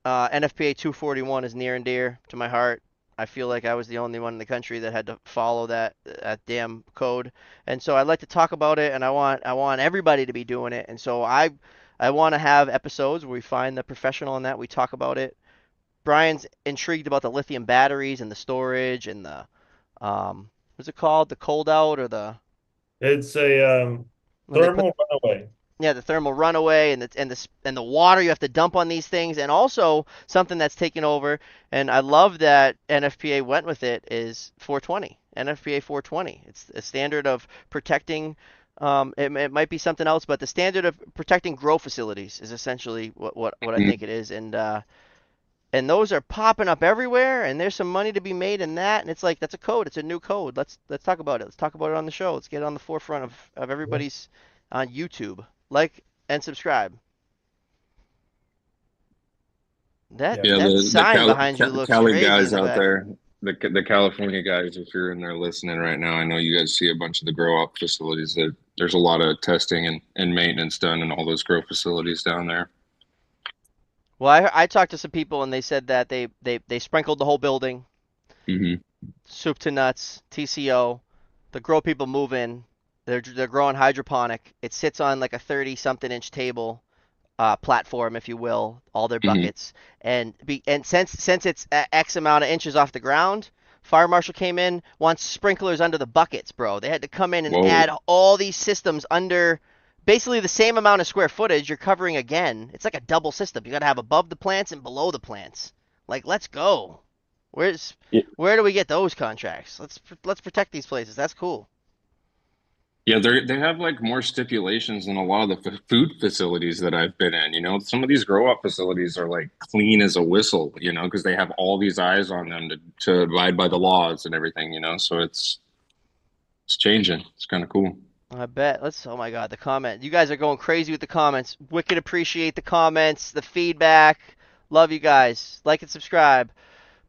NFPA 241 is near and dear to my heart. I feel like I was the only one in the country that had to follow that damn code, and so I'd like to talk about it, and I want everybody to be doing it, and so I want to have episodes where we find the professional in that, we talk about it. Brian's intrigued about the lithium batteries and the storage and the what's it called? The cold out or the It's a when they put thermal runaway. yeah, the thermal runaway and the water you have to dump on these things, and also something that's taken over. And I love that NFPA went with it is 420. NFPA 420. It's a standard of protecting. It might be something else, but the standard of protecting grow facilities is essentially what I think it is. And those are popping up everywhere, and there's some money to be made in that, and it's like that's a code, it's a new code. Let's talk about it. Let's talk about it on the show. Let's get it on the forefront of Yeah, everybody's on YouTube. Like and subscribe. that yeah, Yeah, that the sign behind you looks Cali crazy in guys the out back. there, the California guys, if you're in there listening right now, I know you guys see a bunch of the grow up facilities that there's a lot of testing and maintenance done in all those grow facilities down there. Well, I talked to some people and they said that they sprinkled the whole building, Hmm. soup to nuts, TCO. The grow people move in. They're growing hydroponic. It sits on like a 30 something inch table platform, if you will, all their Hmm. buckets, and since it's X amount of inches off the ground, fire marshal came in, wants sprinklers under the buckets, bro. They had to come in and Whoa. add all these systems under basically the same amount of square footage you're covering again. It's like a double system. You got to have above the plants and below the plants. Like, let's go. Where's where do we get those contracts? Let's protect these places. That's cool. Yeah, they have like more stipulations than a lot of the food facilities that I've been in. You know, some of these grow up facilities are like clean as a whistle, you know, because they have all these eyes on them to abide by the laws and everything, you know. So it's changing. It's kind of cool. I bet. Oh my God, the comment. You guys are going crazy with the comments. Wicked appreciate the comments, the feedback. Love you guys. Like and subscribe.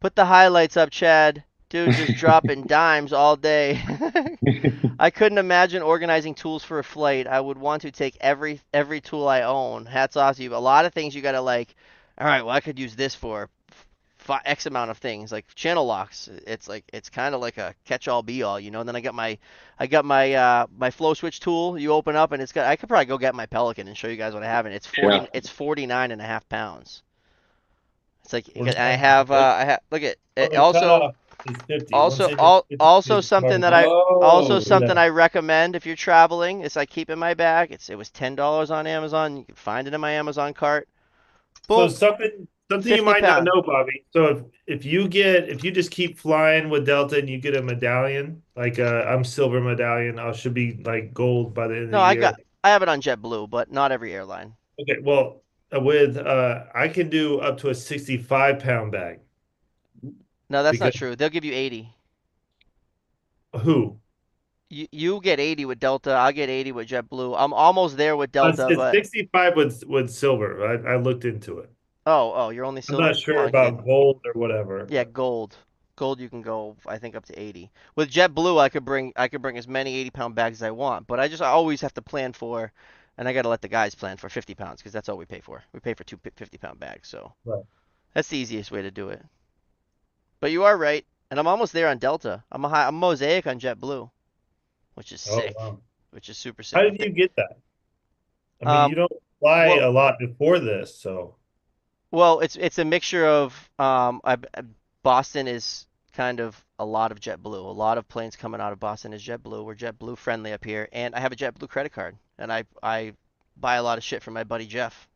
Put the highlights up, Chad. Dude just dropping dimes all day. I couldn't imagine organizing tools for a flight. I would want to take every tool I own. Hats off to you. A lot of things you gotta like. All right, well I could use this for X amount of things like channel locks. It's like it's kind of like a catch-all be-all, you know. And then I got my flow switch tool. You open up and it's got. I could probably go get my Pelican and show you guys what I have, and Yeah. it's 49.5 pounds. It's like we're I have look at oh, it the also cutoff is 50. Once also it hits all 50, also it's something that carbon. I also Oh, something Yeah. I recommend if you're traveling is I keep in my bag. It was $10 on Amazon. You can find it in my Amazon cart. So Boom, something you 50 might not pound. know, Bobby. So if you just keep flying with Delta and you get a medallion, like I'm silver medallion, I should be like gold by the end of No, the year. I have it on JetBlue, but not every airline. Okay, well, with I can do up to a 65-pound bag No, that's not because true. They'll give you 80. who? You get 80 with Delta. I'll get 80 with JetBlue. I'm almost there with Delta, It's but 65 with silver. I looked into it. oh, you're only I'm not silver? Come sure on, kid. about gold or whatever, Yeah, but gold. Gold you can go I think up to 80. With JetBlue I could bring as many 80-pound bags as I want, but I always have to plan for and I got to let the guys plan for 50 pounds because that's all we pay for. We pay for two 50-pound bags, so right. that's the easiest way to do it. But you are right, and I'm almost there on Delta. I'm Mosaic on JetBlue, which is Oh sick, wow. which is super How sick. did you get that? I mean, Um, you don't fly well, a lot before this, so it's a mixture of Boston is kind of a lot of JetBlue. A lot of planes coming out of Boston is JetBlue. We're JetBlue friendly up here, and I have a JetBlue credit card, and I buy a lot of shit from my buddy Jeff.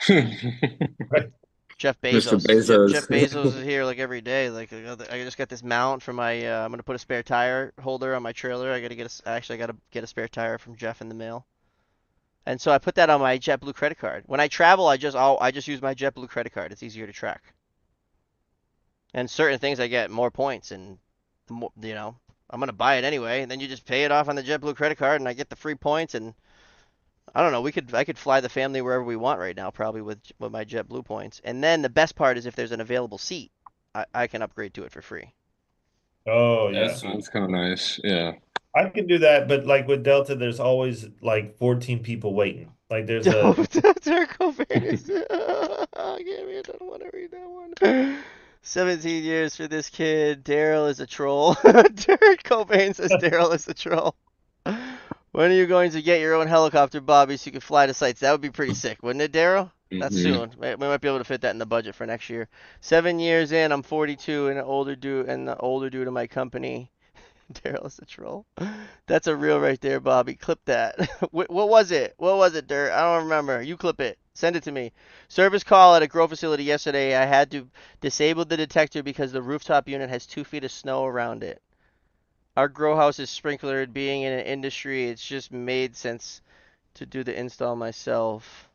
Right. Jeff Mr. Bezos. Jeff Bezos. Bezos is here like every day. Like I just got this mount for my. I'm gonna put a spare tire holder on my trailer. I gotta get a spare tire from Jeff in the mail. And so I put that on my JetBlue credit card. When I travel, I just use my JetBlue credit card. It's easier to track. And certain things I get more points, and the more, I'm gonna buy it anyway. And then you just pay it off on the JetBlue credit card, and I get the free points. And I don't know. I could fly the family wherever we want right now, probably with my JetBlue points. And then the best part is if there's an available seat, I can upgrade to it for free. Oh That's yeah. sweet. That's kind of nice. Yeah. I can do that, but like with Delta, there's always like 14 people waiting. Like there's a Derek Cobain is. I don't want to read that one. 17 years for this kid. Daryl is a troll. Derek Cobain says Daryl is a troll. When are you going to get your own helicopter, Bobby, so you can fly to sites? That would be pretty sick, wouldn't it, Daryl? That's Hmm. soon. We might be able to fit that in the budget for next year. 7 years in, I'm 42 and the older dude in my company. Daryl is a troll. That's a reel right there, Bobby. Clip that. What was it? What was it, Dirt? I don't remember. You clip it. Send it to me. Service call at a grow facility yesterday. I had to disable the detector because the rooftop unit has 2 feet of snow around it. Our grow house is sprinklered. Being in an industry, it's just made sense to do the install myself.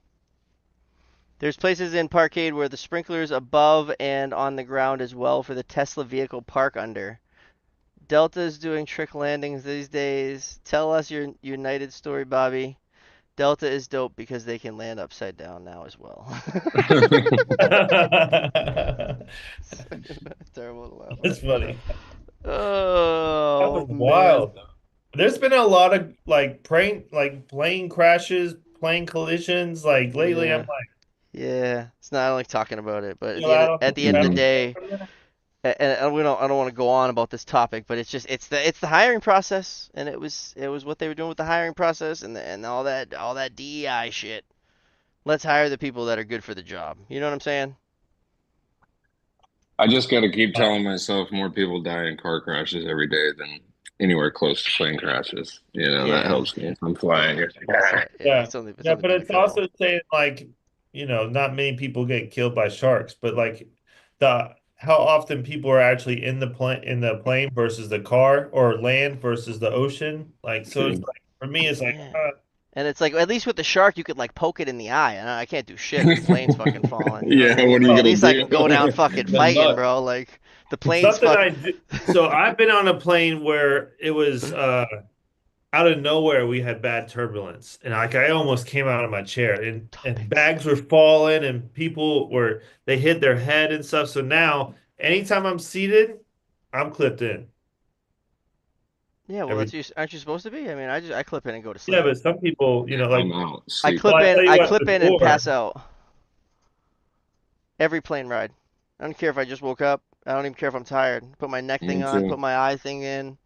There's places in Parkade where the sprinklers above and on the ground as well for the Tesla vehicle park under. Delta is doing trick landings these days. Tell us your United story, Bobby. Delta is dope because they can land upside down now as well. Terrible to laugh That's at. funny. That was Oh man. wild. There's been a lot of plane crashes, plane collisions. Like lately, I'm Yeah. like, Yeah. It's not I don't like talking about it, but chill out on at some the end of the Hmm. traffic day, from there. and I don't want to go on about this topic, but it's the hiring process, and it was what they were doing with the hiring process and all that DEI shit. Let's hire the people that are good for the job. You know what I'm saying? I just got to keep telling myself more people die in car crashes every day than anywhere close to plane crashes. You know, that Yeah. helps me if I'm flying. Yeah. It's like, ah. Yeah. Yeah, It's yeah, only but been a it's couple. also saying like, not many people get killed by sharks, but like the how often people are actually in the plane versus the car or land versus the ocean. Like, so it's True. like for me, it's like, Yeah. And it's like at least with the shark you could like poke it in the eye. And I can't do shit if the plane's fucking falling. You know what I Yeah, what mean? are you But at oh, gonna least I can go down do? fucking The fighting, mud. bro. Like the plane's something fuck. I do. So I've been on a plane where it was out of nowhere we had bad turbulence and like I almost came out of my chair and Topics. bags were falling and people were they hit their head and stuff. So now anytime I'm seated, I'm clipped in. Yeah, well, Every aren't you supposed to be? I mean, I clip in and go to yeah, sleep. but some people, Yeah, like I'm out. Sleep. well, I tell you I what, clip in and before pass out every plane ride. I don't care if I just woke up. I don't even care if I'm tired. Put my neck thing Me on, put too. my eye thing in,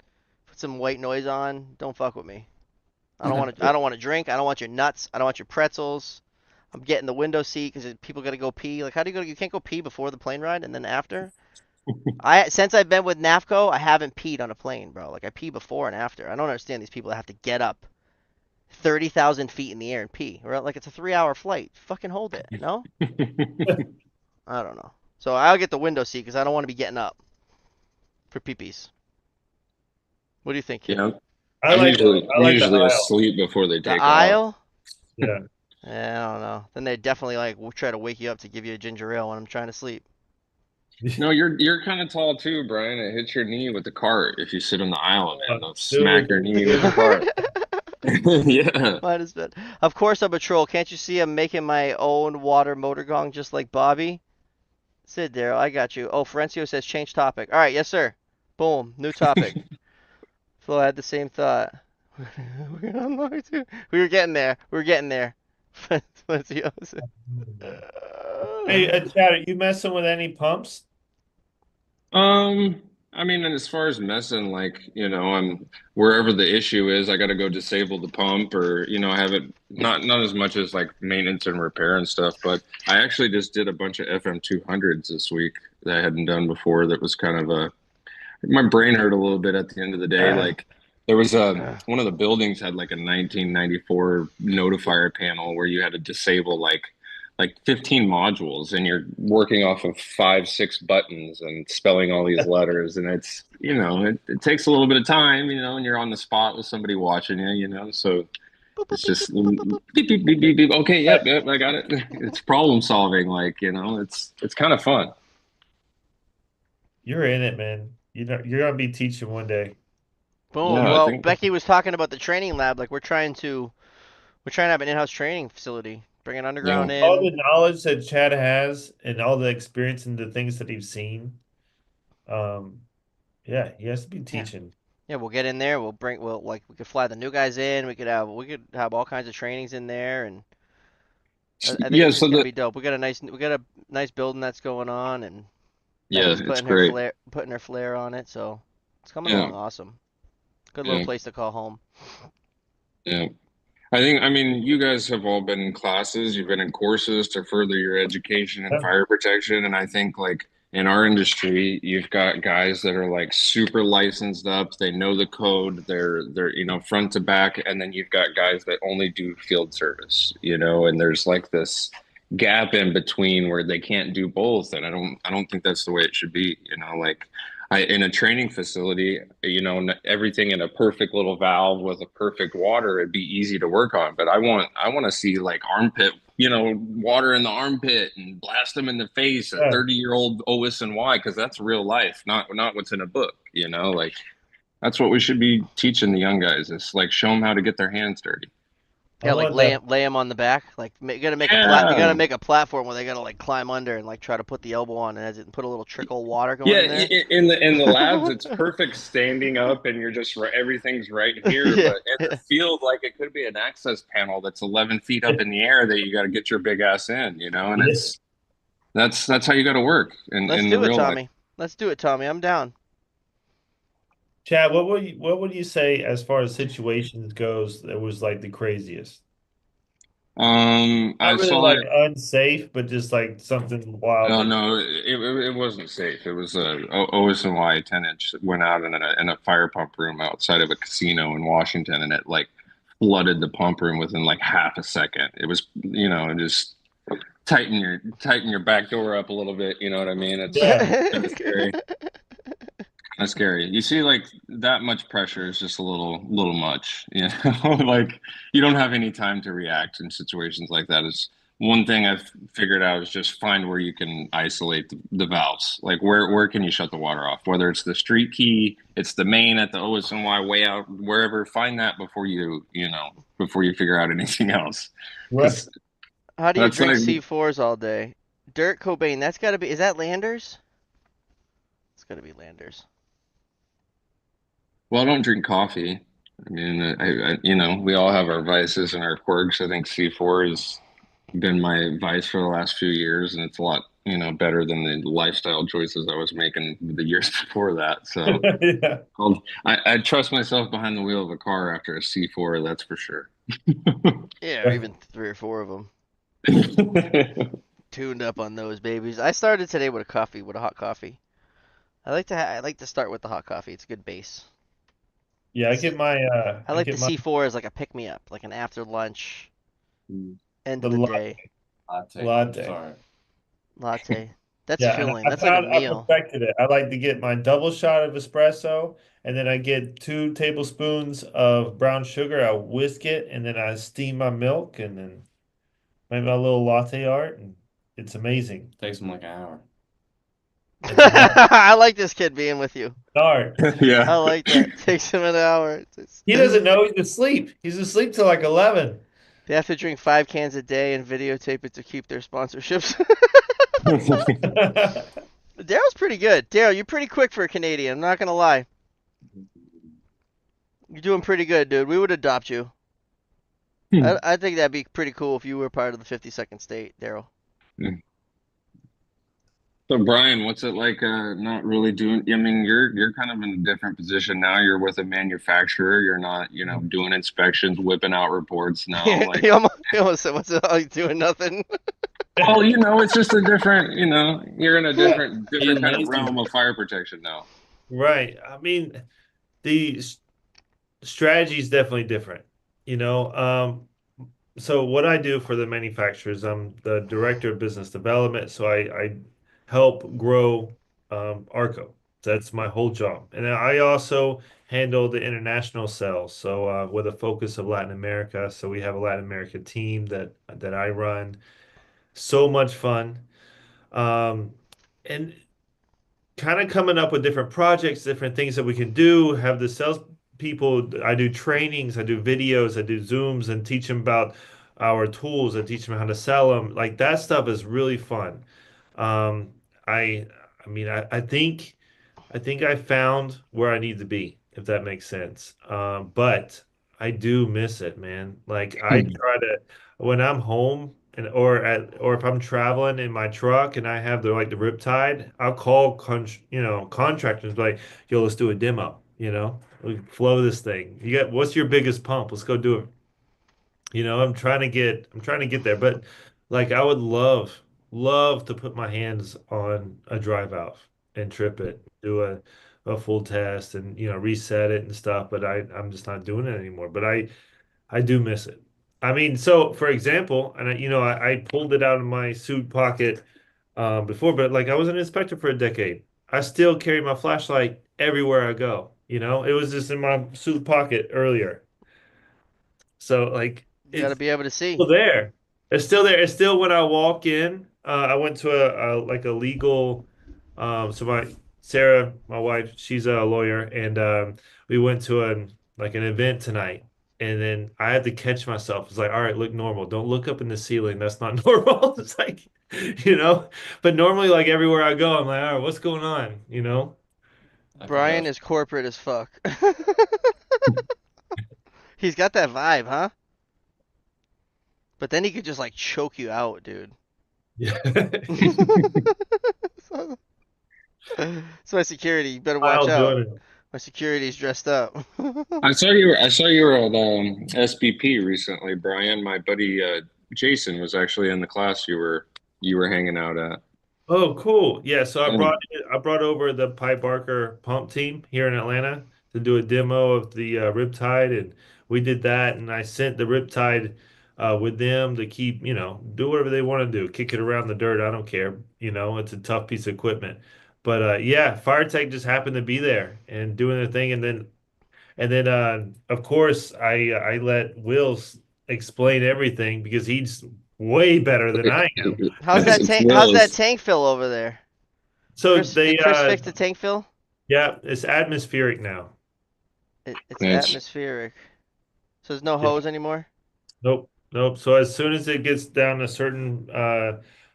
put some white noise on. Don't fuck with me. I don't want to drink. I don't want your nuts. I don't want your pretzels. I'm getting the window seat because people got to go pee. Like, how do you go? You can't go pee before the plane ride and then after. Since I've been with NAFCO, I haven't peed on a plane, bro. Like I pee before and after. I don't understand these people that have to get up 30,000 feet in the air and pee. Or like it's a 3 hour flight. Fucking hold it. No, I don't know. So I'll get the window seat because I don't want to be getting up for peepees. What do you think, kid? Yeah, I like I'm I like the usually aisle. asleep before they The take off. aisle? Yeah. I don't know. Then they definitely like try to wake you up to give you a ginger ale when I'm trying to sleep. No, you're kind of tall too, Brian. It hits your knee with the cart if you sit in the aisle, man. They'll smack Dude, your knee with the cart. Yeah. Might as well. Of course I'm a troll. Can't you see I'm making my own water motor gong just like Bobby? Sid Daryl, I got you. Oh, Ferencio says change topic. All right, yes sir. Boom, new topic. Phil had the same thought. We're on line too. We were getting there. We were getting there. Ferencio said. hey, Chad, are you messing with any pumps? Um, I mean, and as far as messing, like, I'm wherever the issue is, I got to go disable the pump or, have it not as much as like maintenance and repair and stuff, but I actually just did a bunch of FM 200s this week that I hadn't done before. That was kind of my brain hurt a little bit at the end of the day. Like there was one of the buildings had like a 1994 notifier panel where you had to disable like like 15 modules, and you're working off of 5, 6 buttons and spelling all these letters, and it's it takes a little bit of time, and you're on the spot with somebody watching you, so Boop, boop, it's beep, boop, just boop, boop, boop. beep, beep, beep, beep, beep. Okay, yep, I got it. It's problem solving, like, it's kind of fun. You're in it, man. You're gonna be teaching one day. Boom. Yeah, I Well, think. Becky was talking about the training lab. Like we're trying to have an in-house training facility. Bring an Yeah. underground All in. the knowledge that Chad has and all the experience and the things that he's seen, um, yeah, he has to be Yeah. teaching. Yeah, we'll get in there. We'll like we could fly the new guys in. We could have all kinds of trainings in there, and I think Yeah, it's so gonna the be dope. We got a nice building that's going on, and yeah, Becky's it's putting her great. flair on it, so it's coming Yeah, along awesome. Good little yeah, place to call home. yeah. I mean, you guys have all been in classes, you've been in courses to further your education in Yeah. fire protection. And I think, like, in our industry, you've got guys that are like super licensed up, they know the code, they're, front to back. And then you've got guys that only do field service, and there's like this gap in between where they can't do both. And I don't think that's the way it should be, like, in a training facility, everything in a perfect little valve with a perfect water, it'd be easy to work on. But I want to see like armpit, water in the armpit and blast them in the face, a Yeah. 30-year-old OSNY, because that's real life, not what's in a book. Like, that's what we should be teaching the young guys, is like show them how to get their hands dirty. I Yeah, like want lay that. 'em- lay 'em on the back. Like you gotta make a plat. You Yeah. gotta make a platform where they gotta like climb under and like try to put the elbow on and put a little trickle of water going Yeah, in there. in the labs, it's perfect standing up, and you're just right, everything's right here. Yeah. But in the field, like, it could be an access panel that's 11 feet up in the air that you got to get your big ass in, and Yeah. that's how you got to work Let's in the do it, real life. Tommy. Let's do it, Tommy. I'm down. Chad, what would you say as far as situations goes that was like the craziest? I Not really saw like it. unsafe, but just like something wild No, that no, it wasn't safe. It was a OSNY 10-inch went out in a fire pump room outside of a casino in Washington, and it like flooded the pump room within like half a second. It was, just tighten your back door up a little bit. You know what I mean? It's yeah. kind of scary. That's scary. You see, like, that much pressure is just a little much. Like, you don't have any time to react in situations like that. Is one thing I've figured out, is just find where you can isolate the valves. Like, where can you shut the water off? Whether it's the street key, it's the main at the OSNY way out, wherever. Find that before you figure out anything else, Right. because How do you that's drink like. C4s all day? Dirk Cobain. That's gotta be. Is that Landers? It's gotta be Landers. Well, I don't drink coffee. I mean, we all have our vices and our quirks. I think C4 has been my vice for the last few years, and it's a lot, better than the lifestyle choices I was making the years before that. So Yeah. I trust myself behind the wheel of a car after a C4, that's for sure. Yeah, or even 3 or 4 of them. Tuned up on those babies. I started today with a hot coffee. I like to start with the hot coffee. It's a good base. Yeah, I I like the get my C4 as like a pick me up, like an after lunch, end the of the day Latte. latte. Sorry. latte. That's Yeah, and filling. I That's like a found I meal. perfected it. I like to get my double shot of espresso, and then I get 2 tablespoons of brown sugar. I whisk it, and then I steam my milk, and then make my little latte art, and it's amazing. Takes them like an hour. It's an I like this kid being with you. art. I Yeah. like that. Takes him an hour. He doesn't know he's asleep. He's asleep till like 11. They have to drink 5 cans a day and videotape it to keep their sponsorships. Daryl's pretty good. Daryl, you're pretty quick for a Canadian. I'm not gonna lie. You're doing pretty good, dude. We would adopt you. I think that'd be pretty cool if you were part of the 52nd state, Daryl. So, Brian, what's it like, not really doing? I mean, you're kind of in a different position now. You're with a manufacturer. You're not, doing inspections, whipping out reports now. Like, He almost said, "What's it? Oh, you doing nothing?" well, it's just a different, you're in a Yeah, He's different kind of amazing. realm of fire protection now. right. I mean, the strategy is definitely different. You know, so what I do for the manufacturers, I'm the director of business development. So I help grow Arco. That's my whole job. And I also handle the international sales. So with a focus of Latin America. So we have a Latin America team that I run. So much fun. Um, and kind of coming up with different projects, different things that we can do. Have the sales people, I do trainings, I do videos, I do Zooms and teach them about our tools. I teach them how to sell them. Like that stuff is really fun. Um, I, I mean, I think I found where I need to be, if that makes sense. But I do miss it, man. Like I try to when I'm home and or if I'm traveling in my truck and I have the Riptide, I'll call contractors like, yo, let's do a demo. We flow this thing. You got what's your biggest pump? Let's go do it. I'm trying to get there, but like I would love to put my hands on a drive valve and trip it, do a full test and reset it and stuff, but I'm just not doing it anymore. But I do miss it. I mean, so for example, and I pulled it out of my suit pocket before, but like I was an inspector for a decade. I still carry my flashlight everywhere I go. It was just in my suit pocket earlier. So like You got to it's be able to see. still there. It's still there. It's still when I walk in. I went to a like a legal. So my Sarah, my wife, she's a lawyer, and we went to an event tonight, and then I had to catch myself. It's like, all right, look normal. Don't look up in the ceiling. That's not normal. It's like, you know. But normally, like everywhere I go, I'm like, all right, what's going on? I can Brian vouch. is corporate as fuck. He's got that vibe, huh? But then he could just like choke you out, dude. Yeah. So, so my security, you better watch While out. doing it. My security's dressed up. I saw you were at SBP recently, Brian. My buddy Jason was actually in the class you were hanging out at. Oh, cool. Yeah, so Yeah. I brought over the Pipe Barker pump team here in Atlanta to do a demo of the Riptide, and we did that. And I sent the Riptide with them to keep, do whatever they want to do, kick it around the dirt. I don't care. It's a tough piece of equipment. But yeah, Fire Tech just happened to be there and doing their thing, and then of course I let explain everything because he's way better than I am. How's that It's tank? How's that Will's. tank fill over there? So Chris, they did Chris fix the tank fill? Yeah, it's atmospheric now. It's Nice. atmospheric. So there's no Yeah. hose anymore. Nope. Nope. So as soon as it gets down a certain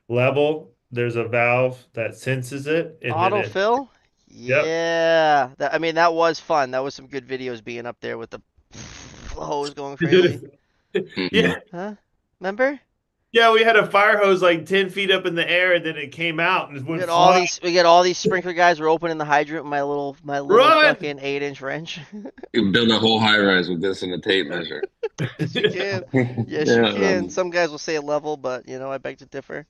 level, there's a valve that senses it, and then it. Autofill? Yep. Yeah. I mean, that was fun. That was some good videos being up there with the hose going crazy. Dude, Mhm. yeah. Huh? Remember? Yeah, we had a fire hose like 10 feet up in the air, and then it came out and it We went got all flying. these. We got all these sprinkler guys. We're opening the hydrant with my little Run! fucking 8-inch wrench. You build a whole high rise with this and a tape measure. Yes, you can. Yes, you Yeah. can. Some guys will say level, but I beg to differ.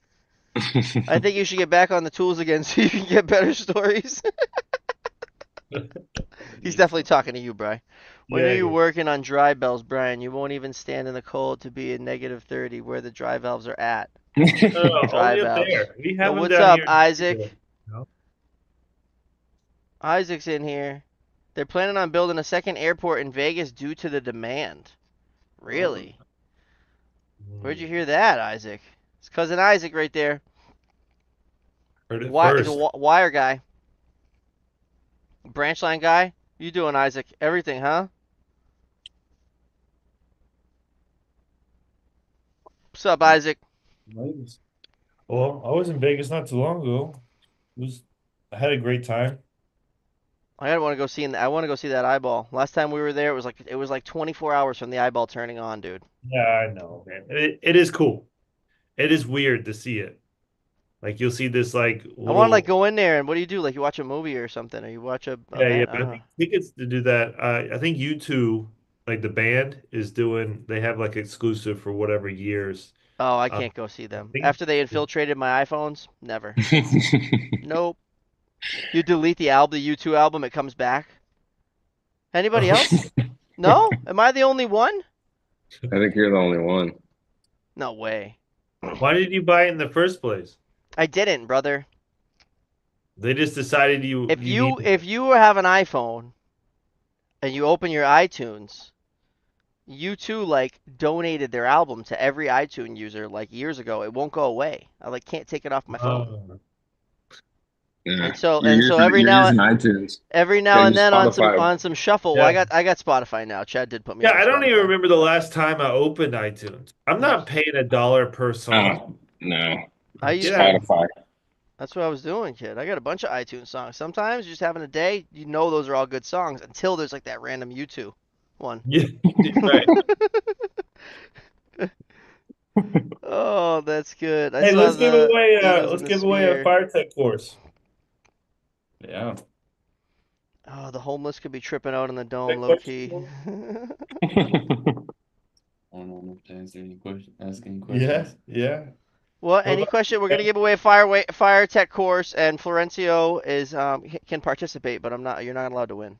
I think you should get back on the tools again so you can get better stories. I He's need definitely to. talking to you, Bry. When are Yeah, you dude. working on dry bells, Brian? You won't even stand in the cold to be in -30 where the dry valves are at. No, Dry only up valves. there. We Yo, have them what's down up, here in Isaac? Nashville. No? Isaac's in here. They're planning on building a second airport in Vegas due to the demand. Oh, Really? Where'd you Hmm. hear that, Isaac? It's cousin Isaac right there. Heard it Why is a first. wire guy, branch line guy? You doing, Isaac? Everything, huh? What's up, Isaac? Vegas. Well, I was in Vegas not too long ago. I had a great time. I want to go see. I want to go see that eyeball. Last time we were there, it was like 24 hours from the eyeball turning on, dude. Yeah, I know, man. It is cool. It is weird to see it. Like you'll see this like I want to like little. go in there and what do you do? Like you watch a movie or something, or you watch a Yeah, event? I but I don't know. think tickets to do that. I think U2, like the band, is doing. They have like exclusive for whatever years. Oh, I Uh, can't go see I them think. after they infiltrated my iPhones. Never. Nope. You delete the album, the U2 album, it comes back. Anybody Oh, else? No? Am I the only one? I think you're the only one. No way. Why did you buy it in the first place? I didn't, brother. They just decided If you you needed if it. you have an iPhone and you open your iTunes, you too like donated their album to every iTunes user like years ago. It won't go away. I like can't take it off my phone. Oh. Yeah, And so you're and so using you're using iTunes. every now Getting and then Spotify. on some shuffle. Well, Yeah. I got Spotify now. Chad did put me Yeah, on I don't even Spotify. remember the last time I opened iTunes. I'm I not just paying $1 per song. Oh no, I Get used out to. of here. Spotify. That's what I was doing, kid. I got a bunch of iTunes songs. Sometimes just having a day, you know those are all good songs until there's like that random U2 one. Yeah, right. Oh, that's good. I Hey, saw the Eagles in let's the give away a Sphere. fire tech course. Yeah. Oh, the homeless could be tripping out in the dome, Quick low question. key. I don't know if to ask any Yeah, questions. yeah. Well, What any about question? We're you? gonna give away a fire tech course, and Florencio is can participate, but I'm not. You're not allowed to win.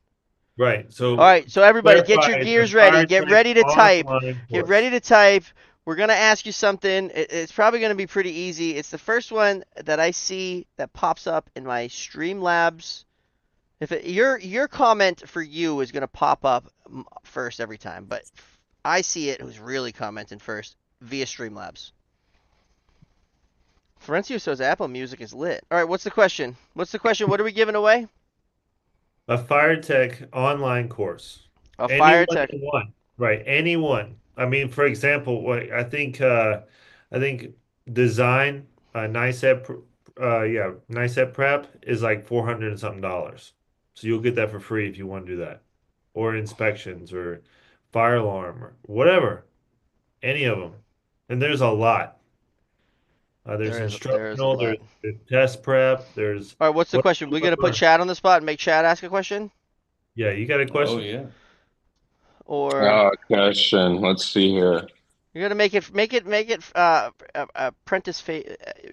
Right. All So right, so everybody, get clarify, your it's a gears ready. fire Get tech ready to type. online Get course. ready to type. We're gonna ask you something. It's probably gonna be pretty easy. It's the first one that I see that pops up in my Streamlabs. Your comment for you is gonna pop up first every time, but I see it who's really commenting first via Streamlabs. Florencio says Apple Music is lit. All right, what's the question? What's the question? What are we giving away? A fire tech online course. A fire Anyone tech. can one. Right. Anyone. I mean, for example, I think design nice app prep is like 400 and something dollars. So you'll get that for free if you want to do that. Or inspections or fire alarm or whatever. Any of them. And there's a lot. There's There is a instructional, lot. there's test prep, there's All right, what's the what question? you We want gonna to put learn. Chad on the spot and make Chad ask a question, Yeah, you got a Oh question? yeah. or Question. Let's see here. you're gonna make it apprentice.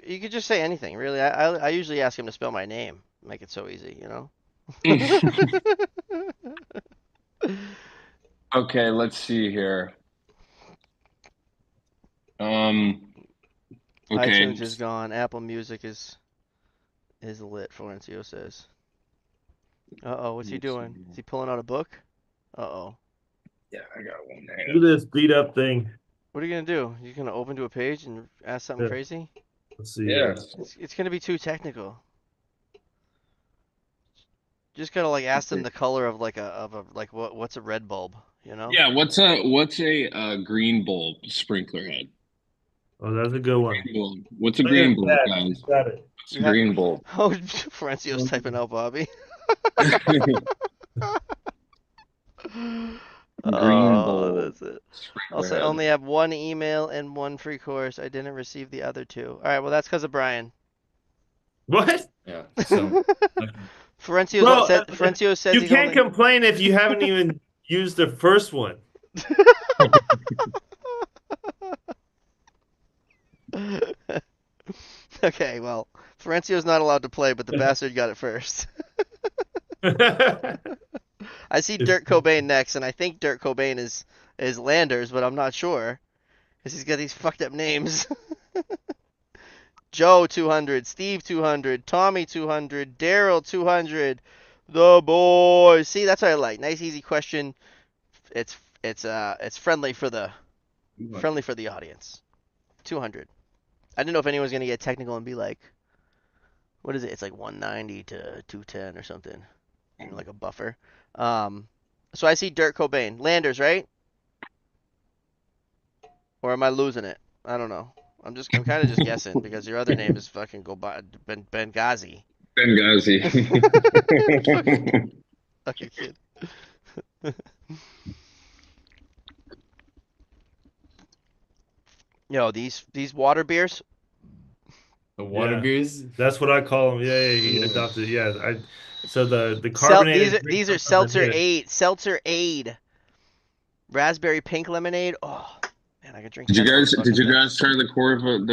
You could just say anything, really. I usually ask him to spell my name. Make it so easy, you know. Okay, let's see here. Um, okay. iTunes is gone. Apple Music is lit. Florencio says. Uh-oh, what's he Let's see doing? Is here. he pulling out a book? Uh-oh. Yeah, I got one Look at there. this beat up thing. What are you gonna do? You gonna open to a page and ask something Yeah, crazy? let's see Yeah. here. It's gonna be too technical. Just gotta like ask them the color of like what's a red bulb, you know? Yeah, what's a green bulb sprinkler head? Oh, that's a good one. Green bulb. What's a Look at green bulb, that. You guys? got it. What's a You have green bulb? oh Francio's typing out Bobby. Green Oh, bulb that's it. sprinkler Also, I head. only have one email and one free course. I didn't receive the other two. All right, well that's because of Brian. What? Yeah. So Bro, Frencio says you he's can't only. complain if you haven't even used the first one. Okay, well, Ferencio's not allowed to play, but the bastard got it first. I see Dirk Cobain next, and I think Dirk Cobain is Landers, but I'm not sure because he's got these fucked up names. Joe 200, Steve 200, Tommy 200, Daryl 200, the boys. See, that's what I like. Nice, easy question. It's friendly for the audience. 200. I didn't know if anyone was gonna get technical and be like, what is it? It's like 190 to 210 or something, like a buffer. Um, so I see Dirk Cobain, Landers, right? Or am I losing it? I don't know. I'm kind of just guessing because your other name is fucking Benghazi. Benghazi. Fucking kid. Yo, these water beers. the water Yeah, beers. that's what I call him. Yeah, yeah, he adopted. Yeah, so the These carbonated are drink these are comes in Seltzer here. Aid. Seltzer Aid. Raspberry pink lemonade. Oh man, I could drink Did you 10 of those guys did fucking you things. guys try the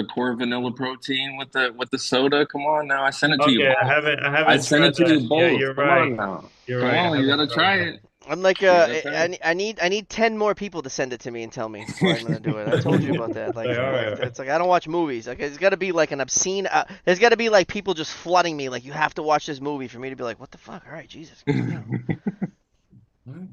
core vanilla protein with the soda? Come on now, I sent it to you Okay, both. I I haven't sent tried it to that. you Yeah, both. you're Come on right. now. You're Come right. I on, you haven't gotta tried try that. it. I'm like, Yeah, that's right. I need 10 more people to send it to me and tell me before I'm gonna do it. I told you about that. Like, all right, all right. It's like I don't watch movies. Like, it's got to be like an obscene. There's got to be like people just flooding me. Like, you have to watch this movie for me to be like, what the fuck? All right, Jesus, calm down.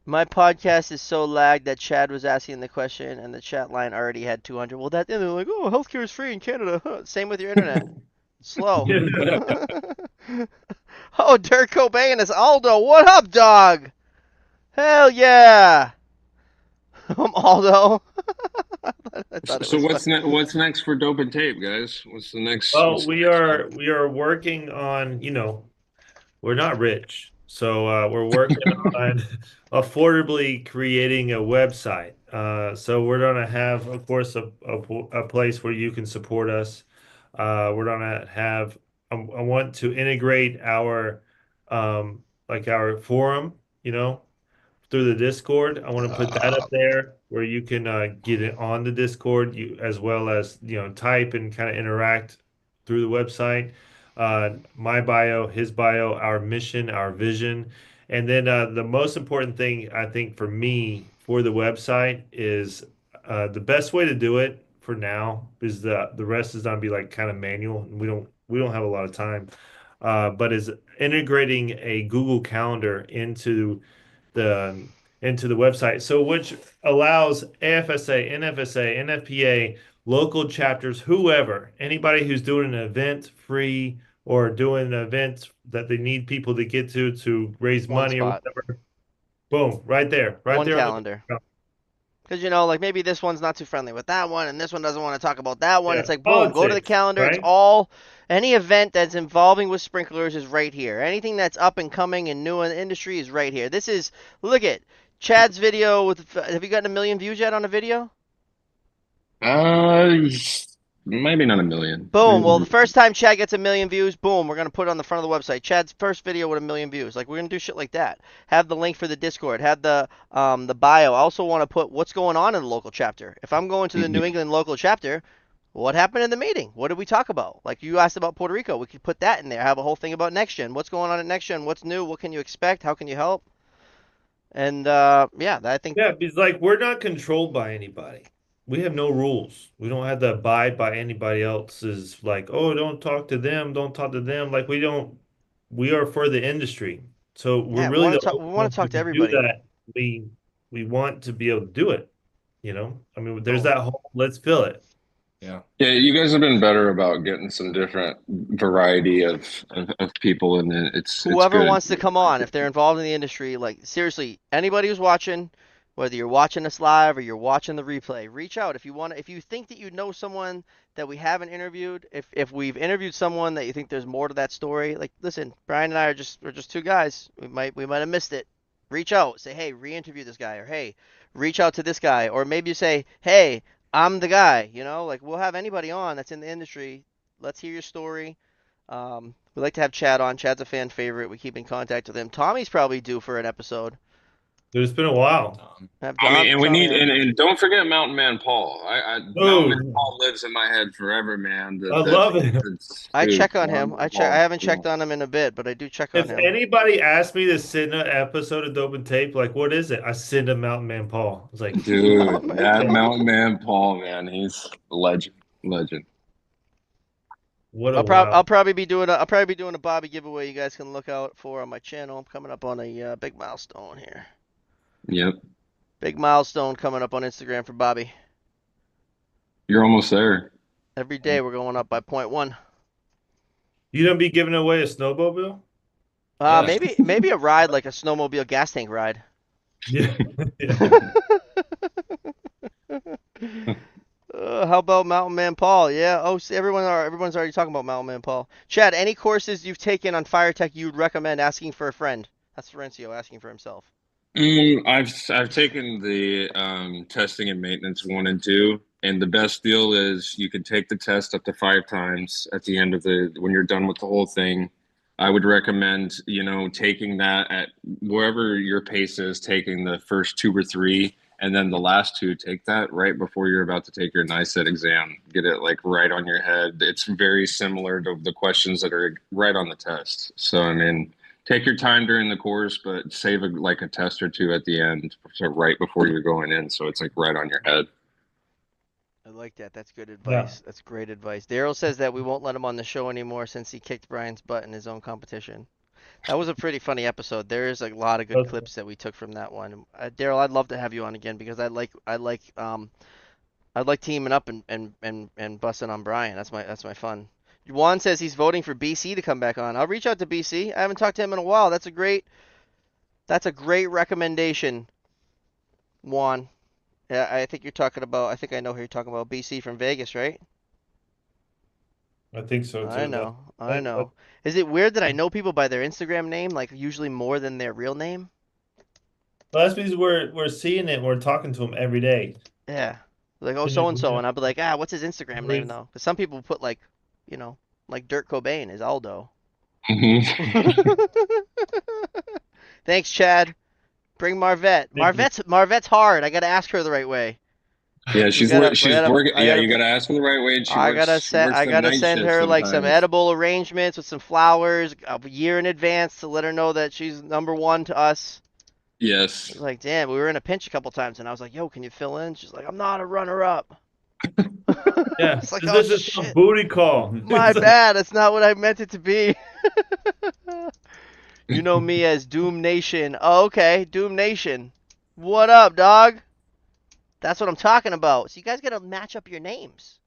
My podcast is so lagged that Chad was asking the question and the chat line already had 200. Well, that and they're like, oh, healthcare is free in Canada. Huh. Same with your internet. Slow. Oh, Dirk Cobain is Aldo. What up, dog? Hell yeah. I'm Aldo. I thought it So was what's funny. what's next for Dope and Tape, guys? What's the next Well, what's the next step? we are working on, we're not rich, so we're working on affordably creating a website. So we're gonna have, of course, a place where you can support us. We're gonna have. I want to integrate our like our forum, you know, through the Discord. I want to put that up there where you can get it on the Discord, you as well as type and kind of interact through the website. My bio, his bio, our mission, our vision, and then the most important thing I think for me for the website is the best way to do it for now is the rest is gonna be like kind of manual. We don't have a lot of time, but is integrating a Google Calendar the into the website. So which allows AFSA, NFSA, NFPA, local chapters, whoever, anybody who's doing an event free or doing an event that they need people to get to raise One money or spot, whatever. Boom, right one there on the calendar. Because, like maybe this one's not too friendly with that one, and this one doesn't want to talk about that one. yeah, It's like, boom, go to the politics, calendar. It's right? all, any event that's involving with sprinklers is right here. Anything that's up and coming and new in the industry is right here. This is, look at Chad's video with, have you gotten 1 million views yet on a video? Uh, maybe not a million. Boom. Well, Maybe. the first time Chad gets 1 million views, boom, we're gonna put it on the front of the website. Chad's first video with 1 million views. Like we're gonna do shit like that. Have the link for the Discord. Have the bio. I also want to put what's going on in the local chapter. If I'm going to the New Mhm. England local chapter, what happened in the meeting? What did we talk about? Like you asked about Puerto Rico, we could put that in there. Have a whole thing about next gen. What's going on at next gen? What's new? What can you expect? How can you help? And yeah, I think Yeah, because like we're not controlled by anybody. We have no rules. We don't have to abide by anybody else's like, oh, don't talk to them, don't talk to them. Like we are for the industry. So we're yeah, really the we only want ones to who talk to can do everybody. that. We we want to be able to do it. I mean, there's Boom. that whole let's fill it. Yeah. Yeah, you guys have been better about getting some different variety of people, and it's Whoever good. wants to come on, if they're involved in the industry, like seriously, anybody who's watching, whether you're watching us live or you're watching the replay, reach out if you want. If you think that you know someone that we haven't interviewed, if we've interviewed someone that you think there's more to that story, like listen, Brian and I we're just two guys. We might have missed it. Reach out, say hey, re-interview this guy, or hey, reach out to this guy, or maybe you say hey, I'm the guy. Like we'll have anybody on that's in the industry. Let's hear your story. We like to have Chad on. Chad's a fan favorite. We keep in contact with him. Tommy's probably due for an episode. It's been a while. Have Tommy, and we Tommy need on. and don't forget Mountain Man Paul. Mountain Man Oh, Paul lives in my head forever, man. I love it. That's I dude, check on Mountain him. Man I Paul. haven't checked on him in a bit, but I do check on If him. anybody asked me to send an episode of Dope and Tape, like what is it? I send a Mountain Man Paul. It's like, Dude, Mountain Man that okay, Paul. Mountain Man Paul, man, he's a legend. Legend. what a I'll wow. probably be doing a Bobby giveaway. You guys can look out for on my channel. I'm coming up on a big milestone here. Yep. Big milestone coming up on Instagram for Bobby. You're almost there. Every day we're going up by point one. You don't be giving away a snowmobile? Yeah. Maybe a ride like a snowmobile gas tank ride. Yeah. Yeah. How about Mountain Man Paul? Yeah. Oh, see, everyone's already talking about Mountain Man Paul. Chad, any courses you've taken on fire tech you'd recommend asking for a friend? That's Florencio asking for himself. I've taken the testing and maintenance 1 and 2, and the best deal is you can take the test up to 5 times at the end of the when you're done with the whole thing. I would recommend, taking that at wherever your pace is, taking the first 2 or 3, and then the last 2, take that right before you're about to take your NICET exam. Get it like right on your head. It's very similar to the questions that are right on the test. So I mean, Take your time during the course, but save like a test or two at the end, so right before you're going in, so it's like right on your head. I like that. That's good Yeah. advice. That's great advice. Daryl says that we won't let him on the show anymore since he kicked Brian's butt in his own competition. That was a pretty funny episode. There's a lot of good clips that we took from that one. Daryl, I'd love to have you on again because I like teaming up and busting on Brian. That's my fun. Juan says he's voting for BC to come back on. I'll reach out to BC. I haven't talked to him in a while. That's a great recommendation, Juan. Yeah, I think you're talking about. I think I know who you're talking about. BC from Vegas, right? I think so I too. know. I That, that, know. Is it weird that I know people by their Instagram name, like usually more than their real name? well, that's because we're seeing it. We're talking to him every day. Yeah. Like, oh, You so know, and so, and I'll be like, what's his Instagram name live- though? Because some people put like, like Dirt Cobain is Aldo. Hmm. Thanks, Chad. Bring Marvette. Thank you. Marvette's hard. I gotta ask her the right way. Yeah, We gotta, we she's gotta, working. I Yeah, gotta, you gotta ask her the right way, and I gotta she send, works I the gotta night send shift her like some sometimes. edible arrangements with some flowers a year in advance to let her know that she's number one to us. Yes. Like, damn, we were in a pinch a couple times, and I was like, yo, can you fill in? She's like, I'm not a runner-up. Yeah, It's like, oh this is a shit, booty call. my bad. That's not what I meant it to be. You know me as Doom Nation. Oh, okay, Doom Nation. What up, dog? That's what I'm talking about. So you guys gotta match up your names.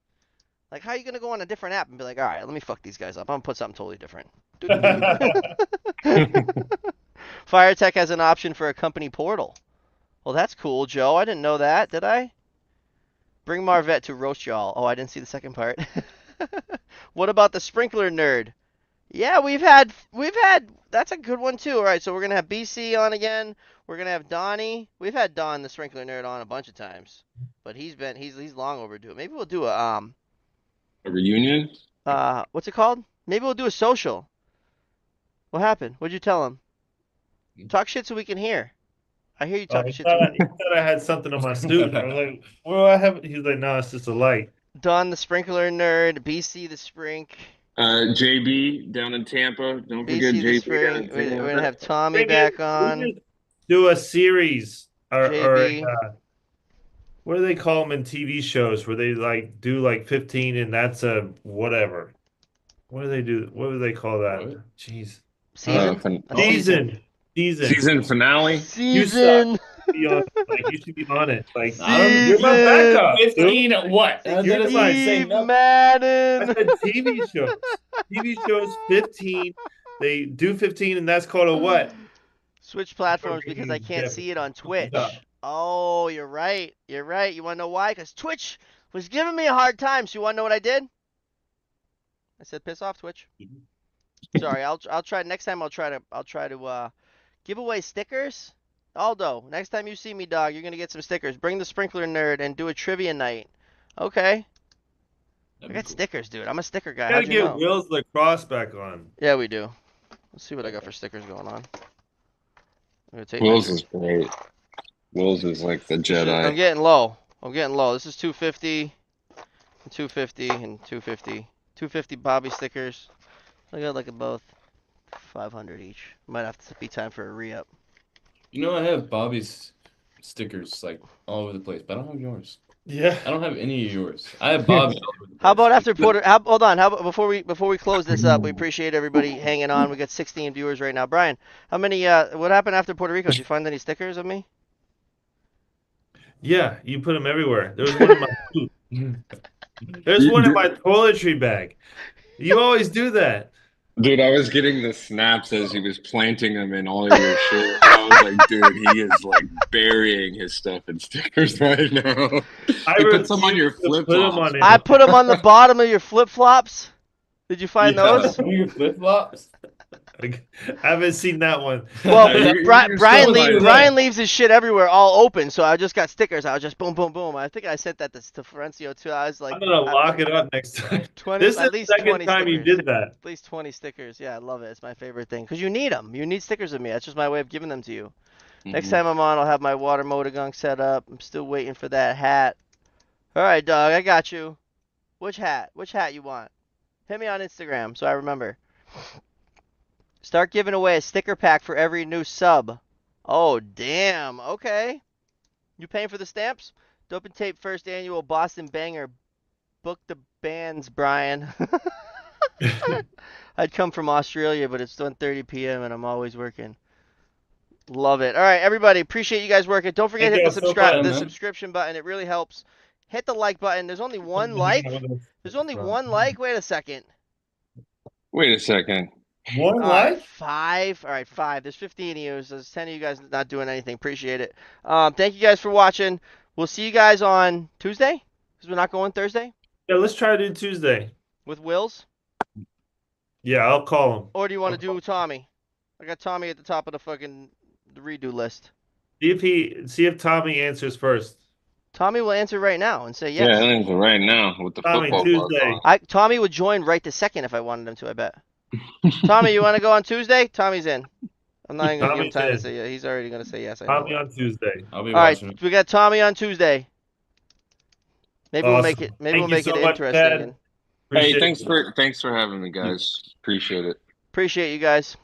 Like, how are you gonna go on a different app and be like, all right, let me fuck these guys up. I'm gonna put something totally different. FireTech has an option for a company portal. Well, that's cool, Joe. I didn't know that, did I? Bring Marvette to roast y'all. Oh, I didn't see the second part. What about the sprinkler nerd? Yeah, we've had that's a good one too. All right, so we're gonna have BC on again. We're gonna have Donnie. We've had Don the sprinkler nerd on a bunch of times, but he's long overdue. Maybe we'll do a A reunion? what's it called? Maybe we'll do a social. What happened? What'd you tell him? Talk shit so we can hear. I hear you Oh, talking shit too many. I thought I had something on my suit. I was like, well, I have. He was like, no, it's just a light. Don the sprinkler nerd, BC the sprink, JB down in Tampa. Don't forget BC the JB down sprink. in We're gonna Tampa. have Tommy Thing is, back on. we just do a series or JB. what do they call them in TV shows where they like do like 15 and that's a whatever. What do they do? What do they call that? What? Jeez. Season? A Oh, season. Season. season finale. You suck. Season. Be on, like you should be on it. Like I don't. you're my Season. backup, dude. 15 at what? That You're doesn't even my. say Steve nothing. I Madden. said TV shows. TV shows 15. They do 15, and that's called a what? Switch Or platforms because I maybe can't Devin. see it on Stop. Twitch. Oh, you're right. You're right. You want to know why? Because Twitch was giving me a hard time. So you want to know what I did? I said, piss off, Twitch. Sorry. I'll try next time. I'll try to give away stickers. Aldo, next time you see me, dog, you're gonna get some stickers. Bring the sprinkler nerd and do a trivia night. Okay. I That'd be got cool. stickers, dude. I'm a sticker guy. Gotta How'd you get know? Will's lacrosse back on. Yeah, we do. Let's see what I got for stickers going on. I'm gonna tape Will's measure. is great. Will's is like the I'm Jedi. getting low. I'm getting low. This is 250, 250, and 250. 250 Bobby stickers. I got like about 500 each. Might have to be time for a re-up. You know, I have Bobby's stickers like all over the place, but I don't have yours. Yeah. I don't have any of yours. I have Bobby's all over the How place. about after Porter? Hold on. How about before we close this up? We appreciate everybody hanging on. We got 16 viewers right now. Brian, how many? What happened after Puerto Rico? Did you find any stickers of me? Yeah, you put them everywhere. There was one in my suit. There's one in Dude, my toiletry bag. You always do that. dude, I was getting the snaps as he was planting them in all of your shit. And I was like, dude, he is like burying his stuff in stickers right now. I He put some on refuse your to flip put them flops. on I it. put them on the bottom of your flip flops. Did you find Yeah. those? Some of your flip flops. I haven't seen that one. Well, You're Brian still leave, finding Brian it. leaves his shit everywhere, all open. So I just got stickers. I was just boom, boom, boom. I think I sent that to Florencio too. I was like, I'm gonna lock it up next time. 20, This is at the least second 20 time you stickers. did that. At least 20 stickers. Yeah, I love it. It's my favorite thing because you need them. You need stickers of me. That's just my way of giving them to you. Next Mhm. time I'm on, I'll have my water motor gunk set up. I'm still waiting for that hat. All right, dog. I got you. Which hat? Which hat you want? Hit me on Instagram so I remember. Start giving away a sticker pack for every new sub. Oh, damn. Okay. You paying for the stamps? Dope and Tape first annual Boston Banger. Book the bands, Brian. I'd come from Australia, but it's 1:30 p.m. and I'm always working. Love it. All right, everybody, appreciate you guys working. Don't forget Thank to hit you the all so subscribe, Yeah, much. the man. subscription button. It really helps. Hit the like button. There's only one Hang out like. with us. There's only one like. Wait a second. Wait a second. One All right, like? 5. All right, 5. There's 15 of you. So there's 10 of you guys not doing anything. Appreciate it. Thank you guys for watching. We'll see you guys on Tuesday because we're not going Thursday Yeah, let's try to do Tuesday. with Wills. Yeah, I'll call him. Or do you want to do Tommy? I got Tommy at the top of the redo list. See if Tommy answers first. Tommy will answer right now and say Yeah, yes. it is right now with the Tommy, football bug Tuesday. Tommy would join right this second if I wanted him to, I bet. Tommy, you want to go on Tuesday? Tommy's in. I'm not even going to give him Tommy's time to in. say yeah. He's already going to say yes. I know Tommy it. on Tuesday. I'll be All right, watching it. we got Tommy on Tuesday. Maybe we'll make it. Awesome. Maybe we'll Thank you make it so much, interesting. Chad. And Hey, Appreciate it. thanks for having me, guys. Appreciate it. appreciate you guys.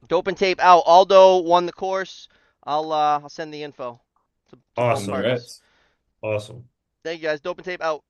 Dope and Tape out. Aldo won the course. I'll send the info to both Awesome. parties. Congrats. Awesome. Thank you guys. Dope and Tape out.